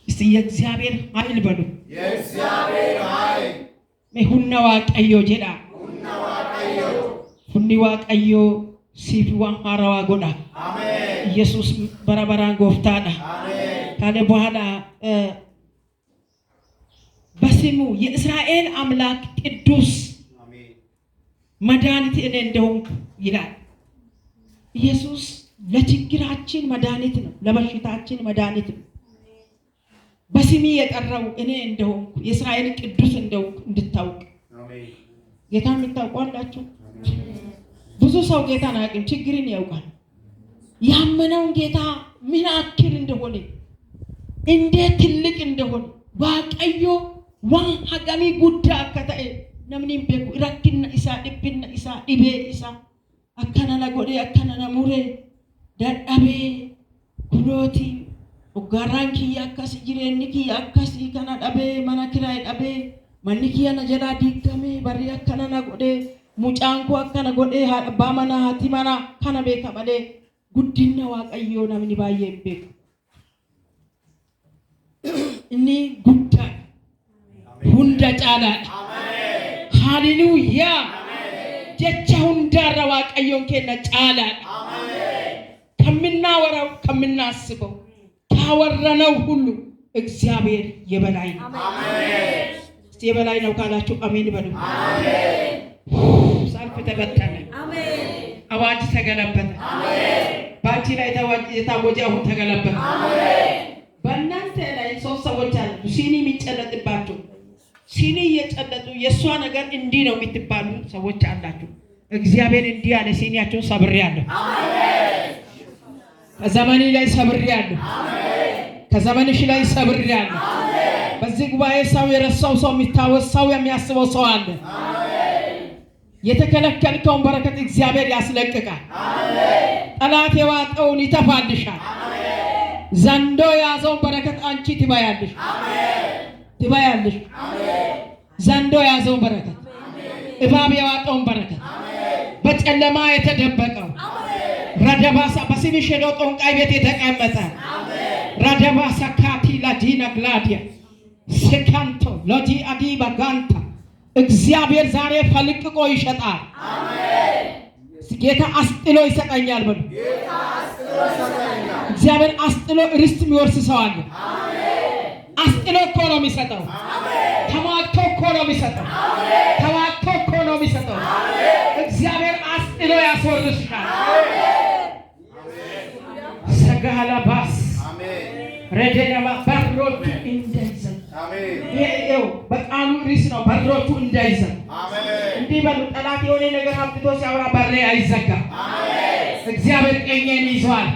እስቲ የእግዚአብሔር ኃይል በሉ። የእግዚአብሔር ኃይል ሁነ ዋቀዮ ጀዳ ሁኒ ዋቀዮ ሲፊዋን ሀራዋ ጎዳ ኢየሱስ በረበራን ጎፍታዳ ካለ በኋላ በስሙ የእስራኤል አምላክ ቅዱስ መድኃኒት እኔ እንደሆንኩ ይላል። ኢየሱስ ለችግራችን መድኃኒት ነው፣ ለበሽታችን መድኃኒት ነው። በስሜ የጠራው እኔ እንደሆንኩ የእስራኤል ቅዱስ እንደሆንኩ እንድታውቅ። ጌታን የምታውቋላችሁ? ብዙ ሰው ጌታን አያውቅም፣ ችግርን ያውቃል። ያመነውን ጌታ ምን አክል እንደሆነ እንዴት ትልቅ እንደሆነ ዋቀዮ ዋን ሀገሚ ጉዳ ከተኤ ነምኒም ቤኩ ረክና ኢሳ ድብና ኢሳ ዲቤ ኢሳ አከናና ጎዴ አከናና ሙሬ ዳዳቤ ጉሎቲ ኦጋራን ኪያ አካሲ ጅሬኒ ኪያ አካሲ ከና ዳቤ መና ኪራይ ዳቤ ማኒ ኪያ ነጀላ ዲገሜ በሪ አከናና ጎዴ ሙጫንኮ አከና ጎዴ አባ መና ሀቲ መና ከና ቤካ ማሌ ጉዲና ዋቀዮ ነምኒ ባዬ ቤኩ እኒ ጉዳ ሁንዳ ጫላ ሃሌሉያ ጀቻ ሁንዳራ ዋቀዮን ከና ጫላ ከምናወራው ከምናስበው ካወራነው ሁሉ እግዚአብሔር የበላይ ነው። አሜን። እስቲ የበላይ ነው ካላችሁ አሜን በሉ። አሜን። ሰልፍ ተበተነ። አሜን። አዋጅ ተገለበጠ። አሜን። ባንቺ ላይ የታወጀ አሁን ተገለበጠ። አሜን። በእናንተ ላይ 3 ሰዎች አሉ ሲኒ የሚጨለጥባቸው ሲኒ እየጨለጡ የእሷ ነገር እንዲህ ነው የምትባሉ ሰዎች አላችሁ። እግዚአብሔር እንዲህ ያለ ሲኒያቸውን ሰብሬያለሁ። ከዘመኔ ላይ ሰብሬያለሁ። ከዘመንሽ ላይ ሰብሬያለሁ። በዚህ ጉባኤ ሰው የረሳው ሰው የሚታወስ ሰው የሚያስበው ሰው አለ። የተከለከልከውን በረከት እግዚአብሔር ያስለቅቃል። ጠላት የዋጠውን ይተፋልሻል። ዘንዶ የያዘውን በረከት አንቺ ትበያለሽ። ትበያለሽ። ዘንዶ የያዘውን በረከት፣ እባብ የዋጠውን በረከት፣ በጨለማ የተደበቀው ረደባሳ በስምሽ ሄዶ ጠንቋይ ቤት የተቀመጠ ረደባሳ ካቲ ላዲና ግላዲያ ሰካንቶ ሎጂ አዲ ባጋንታ እግዚአብሔር ዛሬ ፈልቅቆ ይሸጣል። ጌታ አስጥሎ ይሰጠኛል በሉ። እግዚአብሔር አስጥሎ ርስት የሚወርስ ሰው አለ። አስጥሎ እኮ ነው የሚሰጠው። ተማክቶ እኮ ነው የሚሰጠው። ተዋክቶ እኮ ነው የሚሰጠው። እግዚአብሔር አስጥሎ ያስወርስሻል። ሰጋላ ባስ ረደናማ በሮቹ እንዳይዘጉ ይሄው በቃሉ ርዕስ ነው። በሮቹ እንዳይዘጉ እንዲህ በሉ። ጠላት የሆነ ነገር አብጥቶ ሲያወራ በሬ አይዘጋም። እግዚአብሔር ቀኜን ይዟል።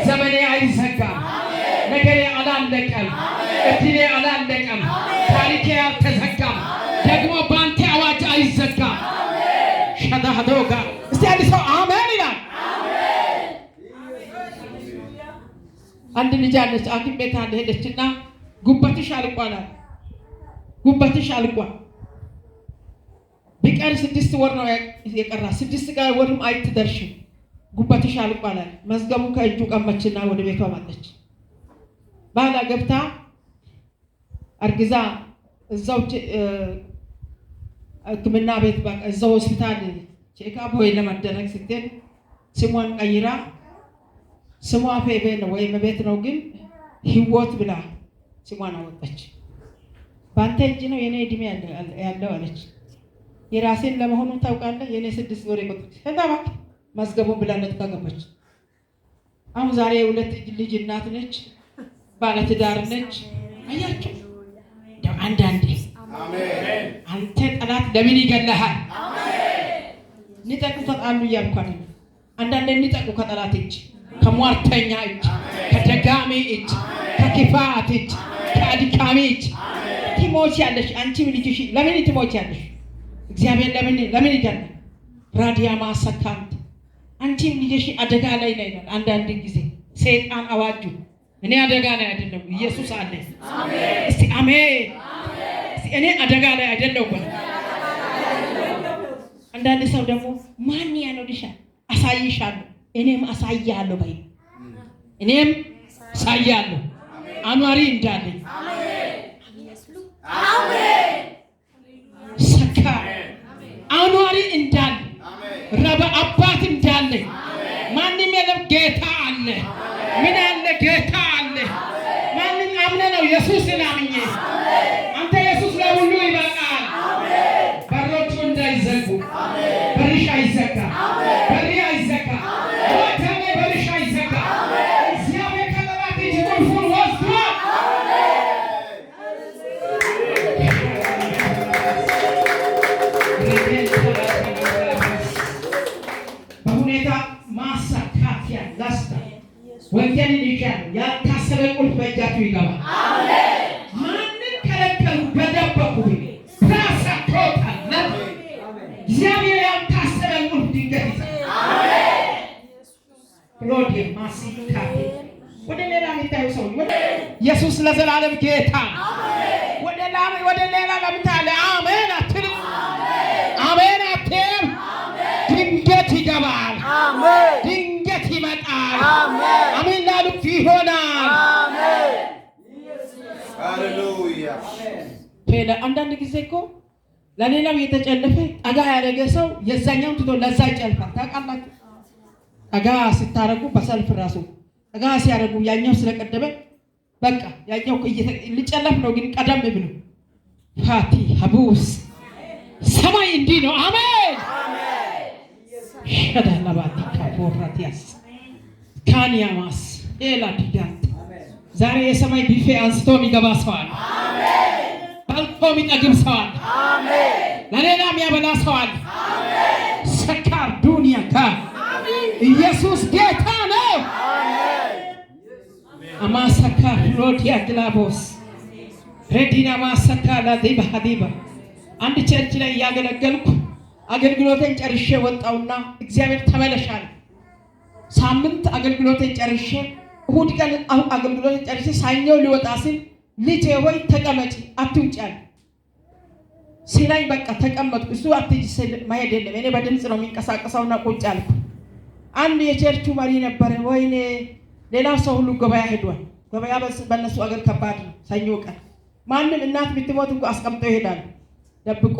ዘመኔ አይዘጋም። ነገሬ አላለቀም። እድሌ አላለቀም። ታሪኬ አልተዘጋም። ደግሞ በአንተ አዋጅ አይዘጋም። ሸዳዶጋ እስቲ አንድ ሰው አሜን ይላል። አንድ ልጅ አለች ሐኪም ቤት አለ ሄደችና ጉበትሽ አልቋል። ጉበትሽ አልቋል። ቢቀር 6 ወር ነው የቀራ። 6 ወርም አይትደርሽም። ጉበትሽ አልቋል። መዝገቡ ከእጁ ቀመችና ወደ ቤቷ መጣች። ባላ ገብታ አርግዛ እዛው ሕክምና ቤት በቃ እዛው ሆስፒታል ቼክአፕ ወይ ለማደረግ ስትል ስሟን ቀይራ ስሟ ፌቤ ነው ወይም ቤት ነው ግን ህይወት ብላ ስሟን አወጣች። ባንተ እጅ ነው የኔ እድሜ ያለው አለች። የራሴን ለመሆኑ ታውቃለህ? የኔ 6 ወር ይቆጥ ተባክ መዝገቡን ብላ ነጥቃ ገባች። አሁን ዛሬ 2 ልጅ እናት ነች። ባለትዳር ነች። አያችሁ ደም አንዳንዴ አሜን። አንተ ጠላት ለምን ይገለሃል? አሜን። ንጠቁ ተጣሉ እያልኳል። አንዳንዴ ንጠቁ ከጠላት እጅ፣ ከሟርተኛ እጅ፣ ከደጋሚ እጅ፣ ከክፋት እጅ፣ ከአድካሚ እጅ ትሞቻለሽ። አንቺም ልጅሽ ለምን ትሞቻለሽ? እግዚአብሔር ለምን ይገላል? ራዲያ ማሰካንት አንቺም ልጅሽ አደጋ ላይ ነው። አንዳንድ ጊዜ ሰይጣን አዋጁ እኔ አደጋ ላይ አይደለም፣ ኢየሱስ አለ። አሜን። እስቲ አሜን። እስቲ እኔ አደጋ ላይ አይደለም። አንዳንድ ሰው ደግሞ ማን ያኖርሻል? አሳይሻለሁ፣ እኔም አሳያለሁ በይ። እኔም አሳያለሁ አኗሪ እንዳለኝ። አሜን። ሰካ አኗሪ እንዳለ ረባ አባት እንዳለኝ ማንም የለም። ጌታ አለ። ምን አለ? ጌታ አለ። ማንን አምነ ነው? ኢየሱስን አምኜ። አንተ ኢየሱስ ለሁሉ ይበቃል። በሮቹ እንዳይዘጉ። በርሽ አይዘጋ። በሪ አይዘጋ። ወተኔ በርሽ አይዘጋ። እግዚአብሔር ከጠላት እጅ ቁልፉን ወስዷል። በሁኔታ ማሳካፊያ ላስታ ወንጌልን ይሻሉ ያልታሰበ ቁልፍ በእጃችሁ ይገባል። አሜን። ማንን ከለከሉ? በደበቁ ፕራሳቶታ እግዚአብሔር ያልታሰበ ቁልፍ ድንገት ይሰጣል። አሜን። ሎዲ ማሲካቴ ወደ ሌላ የሚታዩ ሰው ኢየሱስ ለዘላለም ጌታ። አሜን። ወደ ሌላ ለምታለ አሜን አትልም። አሜን አትልም። ድንገት ይገባል። አሜን። ድንገት ይመጣል። አሜን። አሜን ላሉት ይሆናል። አሜን። ሃሌሉያ። አንዳንድ ጊዜ እኮ ለሌላው የተጨለፈ ጠጋ ያደረገ ሰው የዛኛውን ትቶ ለዛ ይጨልፋል። ታውቃላችሁ? ጠጋ ስታረጉ በሰልፍ ራሱ ጠጋ ሲያደርጉ ያኛው ስለቀደበ በቃ ያኛው ሊጨለፍ ነው ግን ቀደም ብሎ ፋቲ ሀቡስ ሰማይ እንዲህ ነው። አሜን ሸዳላባቲ ካፎራቲያስ ካንያማስ ኤላዲዳት ዛሬ የሰማይ ቢፌ አንስቶ የሚገባ ሰው አለ። በልቶ የሚጠግብ ሰው አለ። ለሌላ የሚያበላ ሰው አለ። ሰካር ዱንያ ካ ኢየሱስ ጌታ ነው። አማሰካር ሎዲያ ግላቦስ ሬዲና ማሰካ ላዲባ ሀዲባ አንድ ቸርች ላይ እያገለገልኩ አገልግሎቴን ጨርሼ ወጣውና እግዚአብሔር ተመለሻል። ሳምንት አገልግሎቴን ጨርሼ እሁድ ቀን አገልግሎቴን ጨርሼ ሳኛው ሊወጣ ሲል ልጄ ሆይ ተቀመጪ አትውጪ አለ። ሲላይ በቃ ተቀመጥኩ። እሱ አትሂጂ ሲል መሄድ የለም እኔ በድምፅ ነው የሚንቀሳቀሰውና ቁጭ አልኩ። አንድ የቸርቹ መሪ ነበረ። ወይኔ ሌላው ሰው ሁሉ ገበያ ሄዷል። ገበያ በእነሱ አገር ከባድ ነው። ሰኞ ቀን ማንም እናት ብትሞት እንኳ አስቀምጠው ይሄዳል። ደብቆ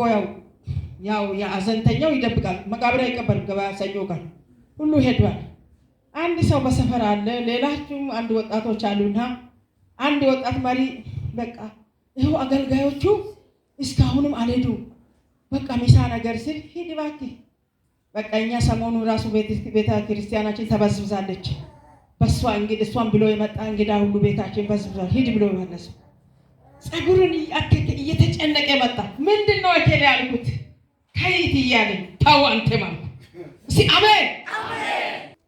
ያው የአዘንተኛው ይደብቃል። መቃብር አይቀበልም። ገበያ ሰኞ ቀን ሁሉ ሄዷል። አንድ ሰው በሰፈር አለ። ሌላችሁም አንድ ወጣቶች አሉና አንድ ወጣት መሪ በቃ ይኸው አገልጋዮቹ እስካሁንም አልሄዱ በቃ ሚሳ ነገር ሲል ሂድ እባክህ በቃ እኛ ሰሞኑ ራሱ ቤተ ክርስቲያናችን ተበዝብዛለች። በሷ እንግዲህ እሷን ብሎ የመጣ እንግዳ ሁሉ ቤታችን በዝብዟል። ሂድ ብሎ መለሰ። ጸጉሩን እየተጨነቀ መጣ። ምንድነው እከሌ ያልኩት ከይት እያለኝ ተው አንተ ማለት እስቲ አሜን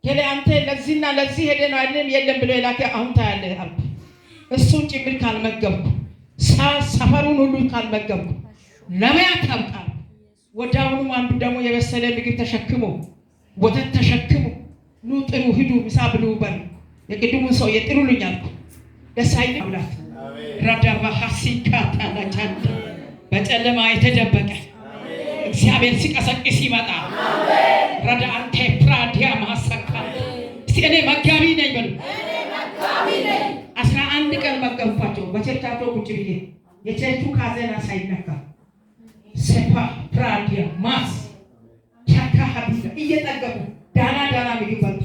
ከሌ አንተ ለዚህና ለዚህ ሄደ ነው አይደለም የለም ብሎ የላከ አሁን ታያለህ አልኩ። እሱን ጭምር ካልመገብኩ ሰፈሩን ሁሉ ካልመገብኩ ለማያት ታውቃለህ። ወዳውኑ አንዱ ደግሞ የበሰለ ምግብ ተሸክሞ ወተት ተሸክሞ ኑ ጥሩ ሂዱ ምሳ ብሉ በል የቅድሙን ሰው የጥሩልኝ አልኩ። ደስ አይልም አምላክ ረዳባ ሐሲካታ ለቻንተ በጨለማ የተደበቀ እግዚአብሔር ሲቀሰቅስ ይመጣ ረዳ አንተ ፕራዲያ ማሰካ እስቲ እኔ መጋቢ ነኝ በሉ። 11 ቀን መገብኳቸው በቸርቻቸው ቁጭ ብዬ የቸርቹ ካዘና ሳይነካ ሰፋ ፕራዲያ ማስ ቻካ ሀቢባ እየጠገቡ ዳና ምግብ በሉ።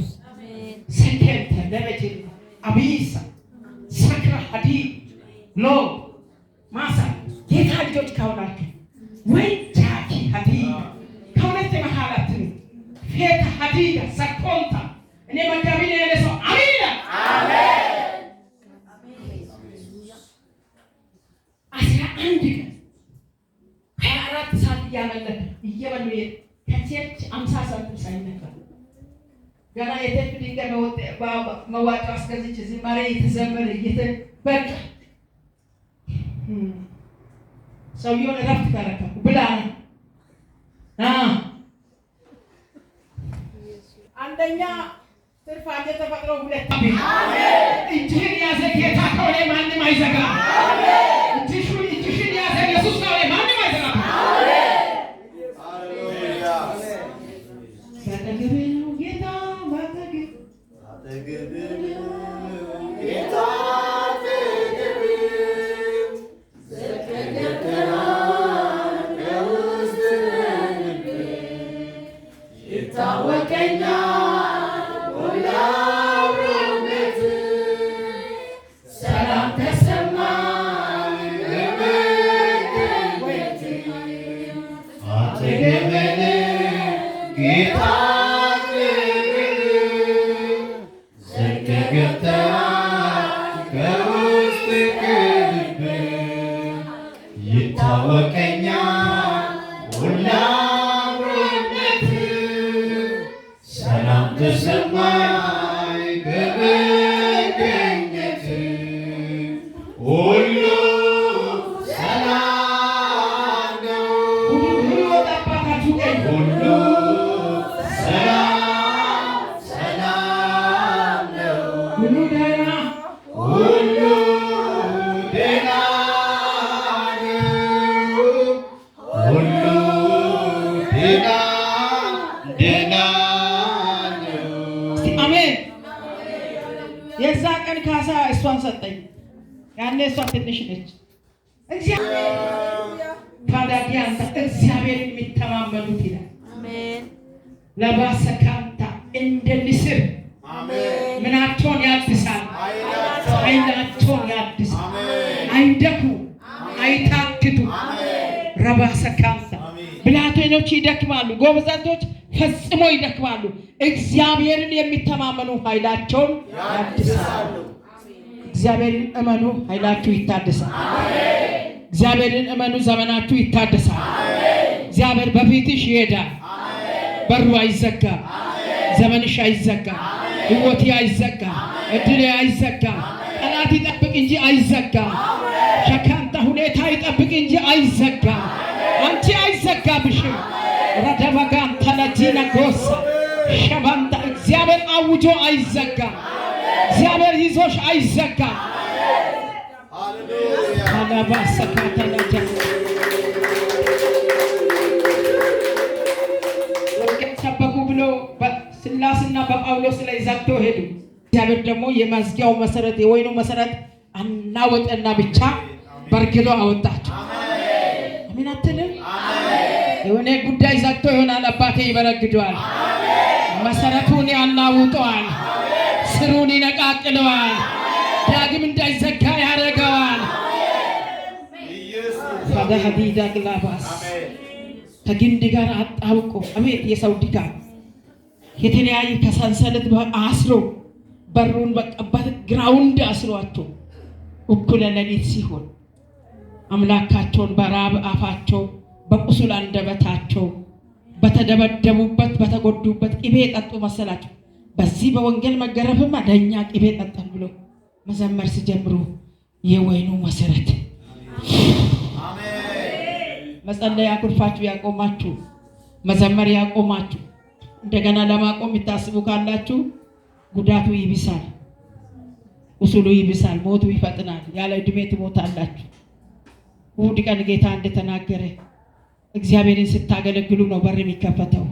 ሰከተ ለበጀ አቢሳ ሰክራ ሀዲ ሎ ማሳ ጌታ ልጆች ካውናችሁ ወይ ቻኪ ሀዲ ከሁለት መሐላት ፌታ ሀዲዳ ሰኮንታ እኔ መጋቢ ነኝ ያለ ሰው አሜን አሜን። 11 ቀን 24 ሰዓት እያመለከ እየበሉ ከቸርች 50 ሳንቲም ሳይነካ ገና የቴፕ ድንጋይ መዋጮ አስገዝቼ ዝማሬ የተዘመረ በቃ ሰውየውን እረፍት ተረከብኩ ብላ አንደኛ ትርፋት የተፈጥሮ ሁለት እጅህን ያዘ ጌታ ከሆነ ማንም አይዘጋ። እጅሽን ያዘ ኢየሱስ ከሆነ ማንም አይዘጋ። ባጠገቤ ነው ጌታ ባጠገቤ ጌታ የዛ ቀን ካሳ እሷን ሰጠኝ። ያኔ እሷ ትንሽ ነች። እግዚአብሔር የሚተማመኑት ይላል ለባሰካንታ እንደ ንስር ምናቸውን ያድሳል፣ ኃይላቸውን ብላቴኖች ይደክማሉ፣ ጎበዛዝቶች ፈጽሞ ይደክማሉ። እግዚአብሔርን የሚተማመኑ ኃይላቸውን ያድሳሉ። እግዚአብሔርን እመኑ፣ ኃይላችሁ ይታደሳል። እግዚአብሔርን እመኑ፣ ዘመናችሁ ይታደሳል። እግዚአብሔር በፊትሽ ይሄዳል። በሩ አይዘጋም። ዘመንሽ አይዘጋም። ሕይወቴ አይዘጋም። እድሌ አይዘጋም። ጠላት ይጠብቅ እንጂ አይዘጋም። ሸካንታ ሁኔታ ይጠብቅ እንጂ አይዘጋም። አንቺ አይዘጋብሽም። ረደበጋን ተለጂነ ጎሳ ሸባንታ እግዚአብሔር አውጆ አይዘጋም። እግዚአብሔር ይዞሽ አይዘጋም። አላባሰካተለጀ ወንጌል ሰበኩ ብሎ በስላስና በጳውሎስ ላይ ዘግተው ሄዱ። እግዚአብሔር ደግሞ የመዝጊያው መሰረት የወይኑ መሰረት አናወጠና ብቻ በርግሎ አወጣቸው። አሜን አትልም? የሆነ ጉዳይ ዘግቶ ይሆናል። አባቴ ይበረግደዋል። መሰረቱን ያናውጠዋል። ስሩን ይነቃቅለዋል። ዳግም እንዳይዘጋ ያደርገዋል። ፈዳህዲዳ ግላባስ ከግንድ ጋር አጣብቆ አቤት የሰው ድካም የተለያየ ከሰንሰለት አስሮ በሩን በቀባት ግራውንድ አስሯቸው እኩለ ሌሊት ሲሆን አምላካቸውን በራብ አፋቸው በቁስል አንደበታቸው በተደበደቡበት በተጎዱበት ቅቤ ጠጡ መሰላቸው። በዚህ በወንጌል መገረፍማ ለእኛ ቅቤ ጠጣን ብሎ መዘመር ሲጀምሩ የወይኑ መሰረት መጸለይ ያኩርፋችሁ ያቆማችሁ፣ መዘመር ያቆማችሁ፣ እንደገና ለማቆም የታስቡ ካላችሁ ጉዳቱ ይብሳል፣ ቁስሉ ይብሳል፣ ሞቱ ይፈጥናል። ያለ ዕድሜ ትሞታላችሁ። እሑድ ቀን ጌታ እንደተናገረ እግዚአብሔርን ስታገለግሉ ነው በር የሚከፈተው።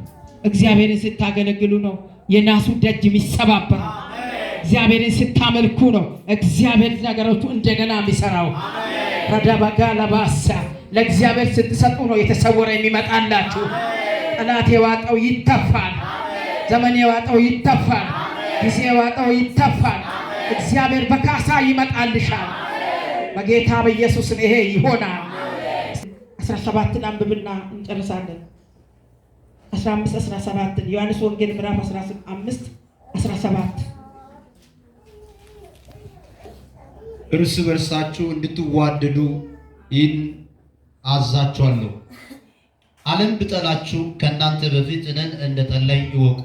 እግዚአብሔርን ስታገለግሉ ነው የናሱ ደጅ የሚሰባበረው። እግዚአብሔርን ስታመልኩ ነው እግዚአብሔር ነገሮቹ እንደገና የሚሰራው። ረዳባጋ ለባሳ ለእግዚአብሔር ስትሰጡ ነው የተሰወረ የሚመጣላችሁ። ጠላት የዋጠው ይተፋል። ዘመን የዋጠው ይተፋል። ጊዜ የዋጠው ይተፋል። እግዚአብሔር በካሳ ይመጣልሻል። በጌታ በኢየሱስ ይሄ ይሆናል። 17 አንብብና እንጨርሳለን። 15 17 ዮሐንስ ወንጌል ምዕራፍ 15 17 እርስ በርሳችሁ እንድትዋደዱ ይህን አዛችኋለሁ። ዓለም ብጠላችሁ ከእናንተ በፊት እኔን እንደጠላኝ እወቁ።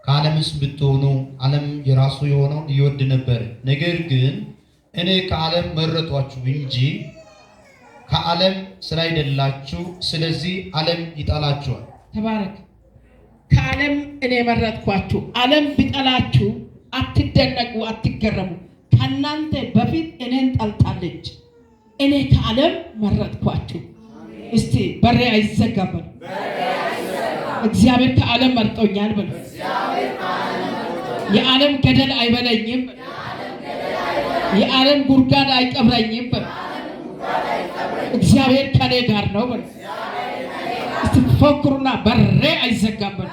ከዓለምስ ብትሆኑ ዓለም የራሱ የሆነውን ይወድ ነበር። ነገር ግን እኔ ከዓለም መረጥኋችሁ እንጂ ከዓለም ስላይደላችሁ፣ ስለዚህ ዓለም ይጠላችኋል። ተባረክ። ከዓለም እኔ መረጥኳችሁ። ዓለም ቢጠላችሁ አትደነቁ፣ አትገረሙ። ከእናንተ በፊት እኔን ጠልታለች፣ እኔ ከዓለም መረጥኳችሁ። እስቲ በሬ አይዘጋም በሉ። እግዚአብሔር ከዓለም መርጦኛል በሉ። የዓለም ገደል አይበለኝም በሉ። የዓለም ጉድጓድ አይቀብረኝም በሉ። እግዚአብሔር ከኔ ጋር ነው በሉ። እስቲ ፎክሩና በሬ አይዘጋም በሉ።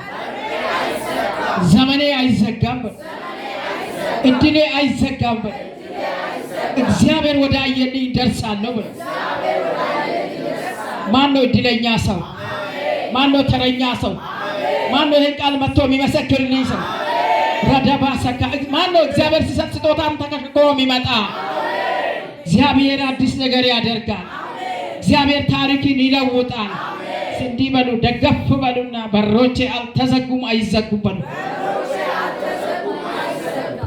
ዘመኔ አይዘጋም በሉ። እድሌ አይዘጋም በሉ። እግዚአብሔር ወደ አየልኝ ደርሳለሁ በሉ። ማን ነው እድለኛ ሰው? ማን ነው ተረኛ ሰው? ማን ነው ይህን ቃል መጥቶ የሚመሰክርልኝ ሰው? ረደባ ሰካ ማን ነው? እግዚአብሔር ሲሰጥ ስጦታም ተከሽኮ የሚመጣ እግዚአብሔር አዲስ ነገር ያደርጋል። እግዚአብሔር ታሪክን ይለውጣል። እንዲህ በሉ፣ ደገፍ በሉና በሮቼ አልተዘጉም አይዘጉም በሉ።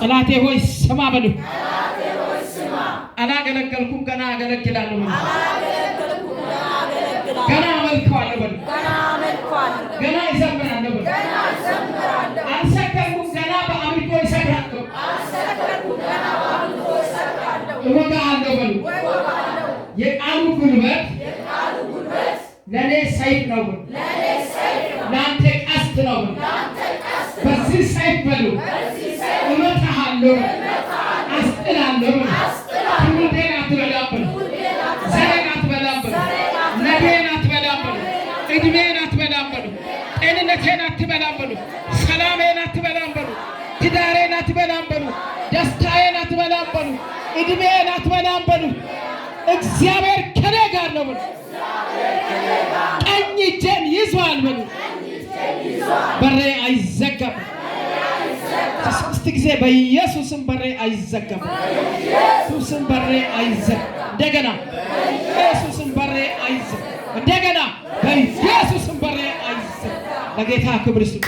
ጠላቴ ሆይ ስማ በሉ። አላገለገልኩም ገና አገለግላለሁ በሉ። ገና አመልከዋለሁ በሉ። ገና እዘምራለሁ በሉ። አልሰከርኩም ገና በአምልኮ እሰግዳለሁ። እወጋለሁ በሉ። የቃሉ ጉልበት ለእኔ ሰይፍ ነው በሉ። ለአንተ ቀስት ነው በሉ። በዚህ ሰይፍ በሉ እመታሃለሁ፣ አስጥላለሁ በሉ። ትውልዴን አትበላም በሉ። ዘሬን አትበላም በሉ። ነገን አትበላም በሉ። ዕድሜን አትበላም በሉ። ጤንነቴን አትበላም በሉ። ሰላሜን አትበላም በሉ። ትዳሬን አትበላም በሉ። ደስታዬን አትበላም በሉ። ዕድሜን አትበላም በሉ። እግዚአብሔር ከኔ ጋር ነው በሉ። ቀኝ እጄን ይዟል በሉ። በሬ አይዘጋም። ሶስት ጊዜ በኢየሱስም በሬ አይዘጋም። ኢየሱስም በሬ አይዘጋም። እንደገና በኢየሱስም በሬ አይዘጋም። እንደገና በኢየሱስም በሬ አይዘጋም። ለጌታ ክብር ይስጥ።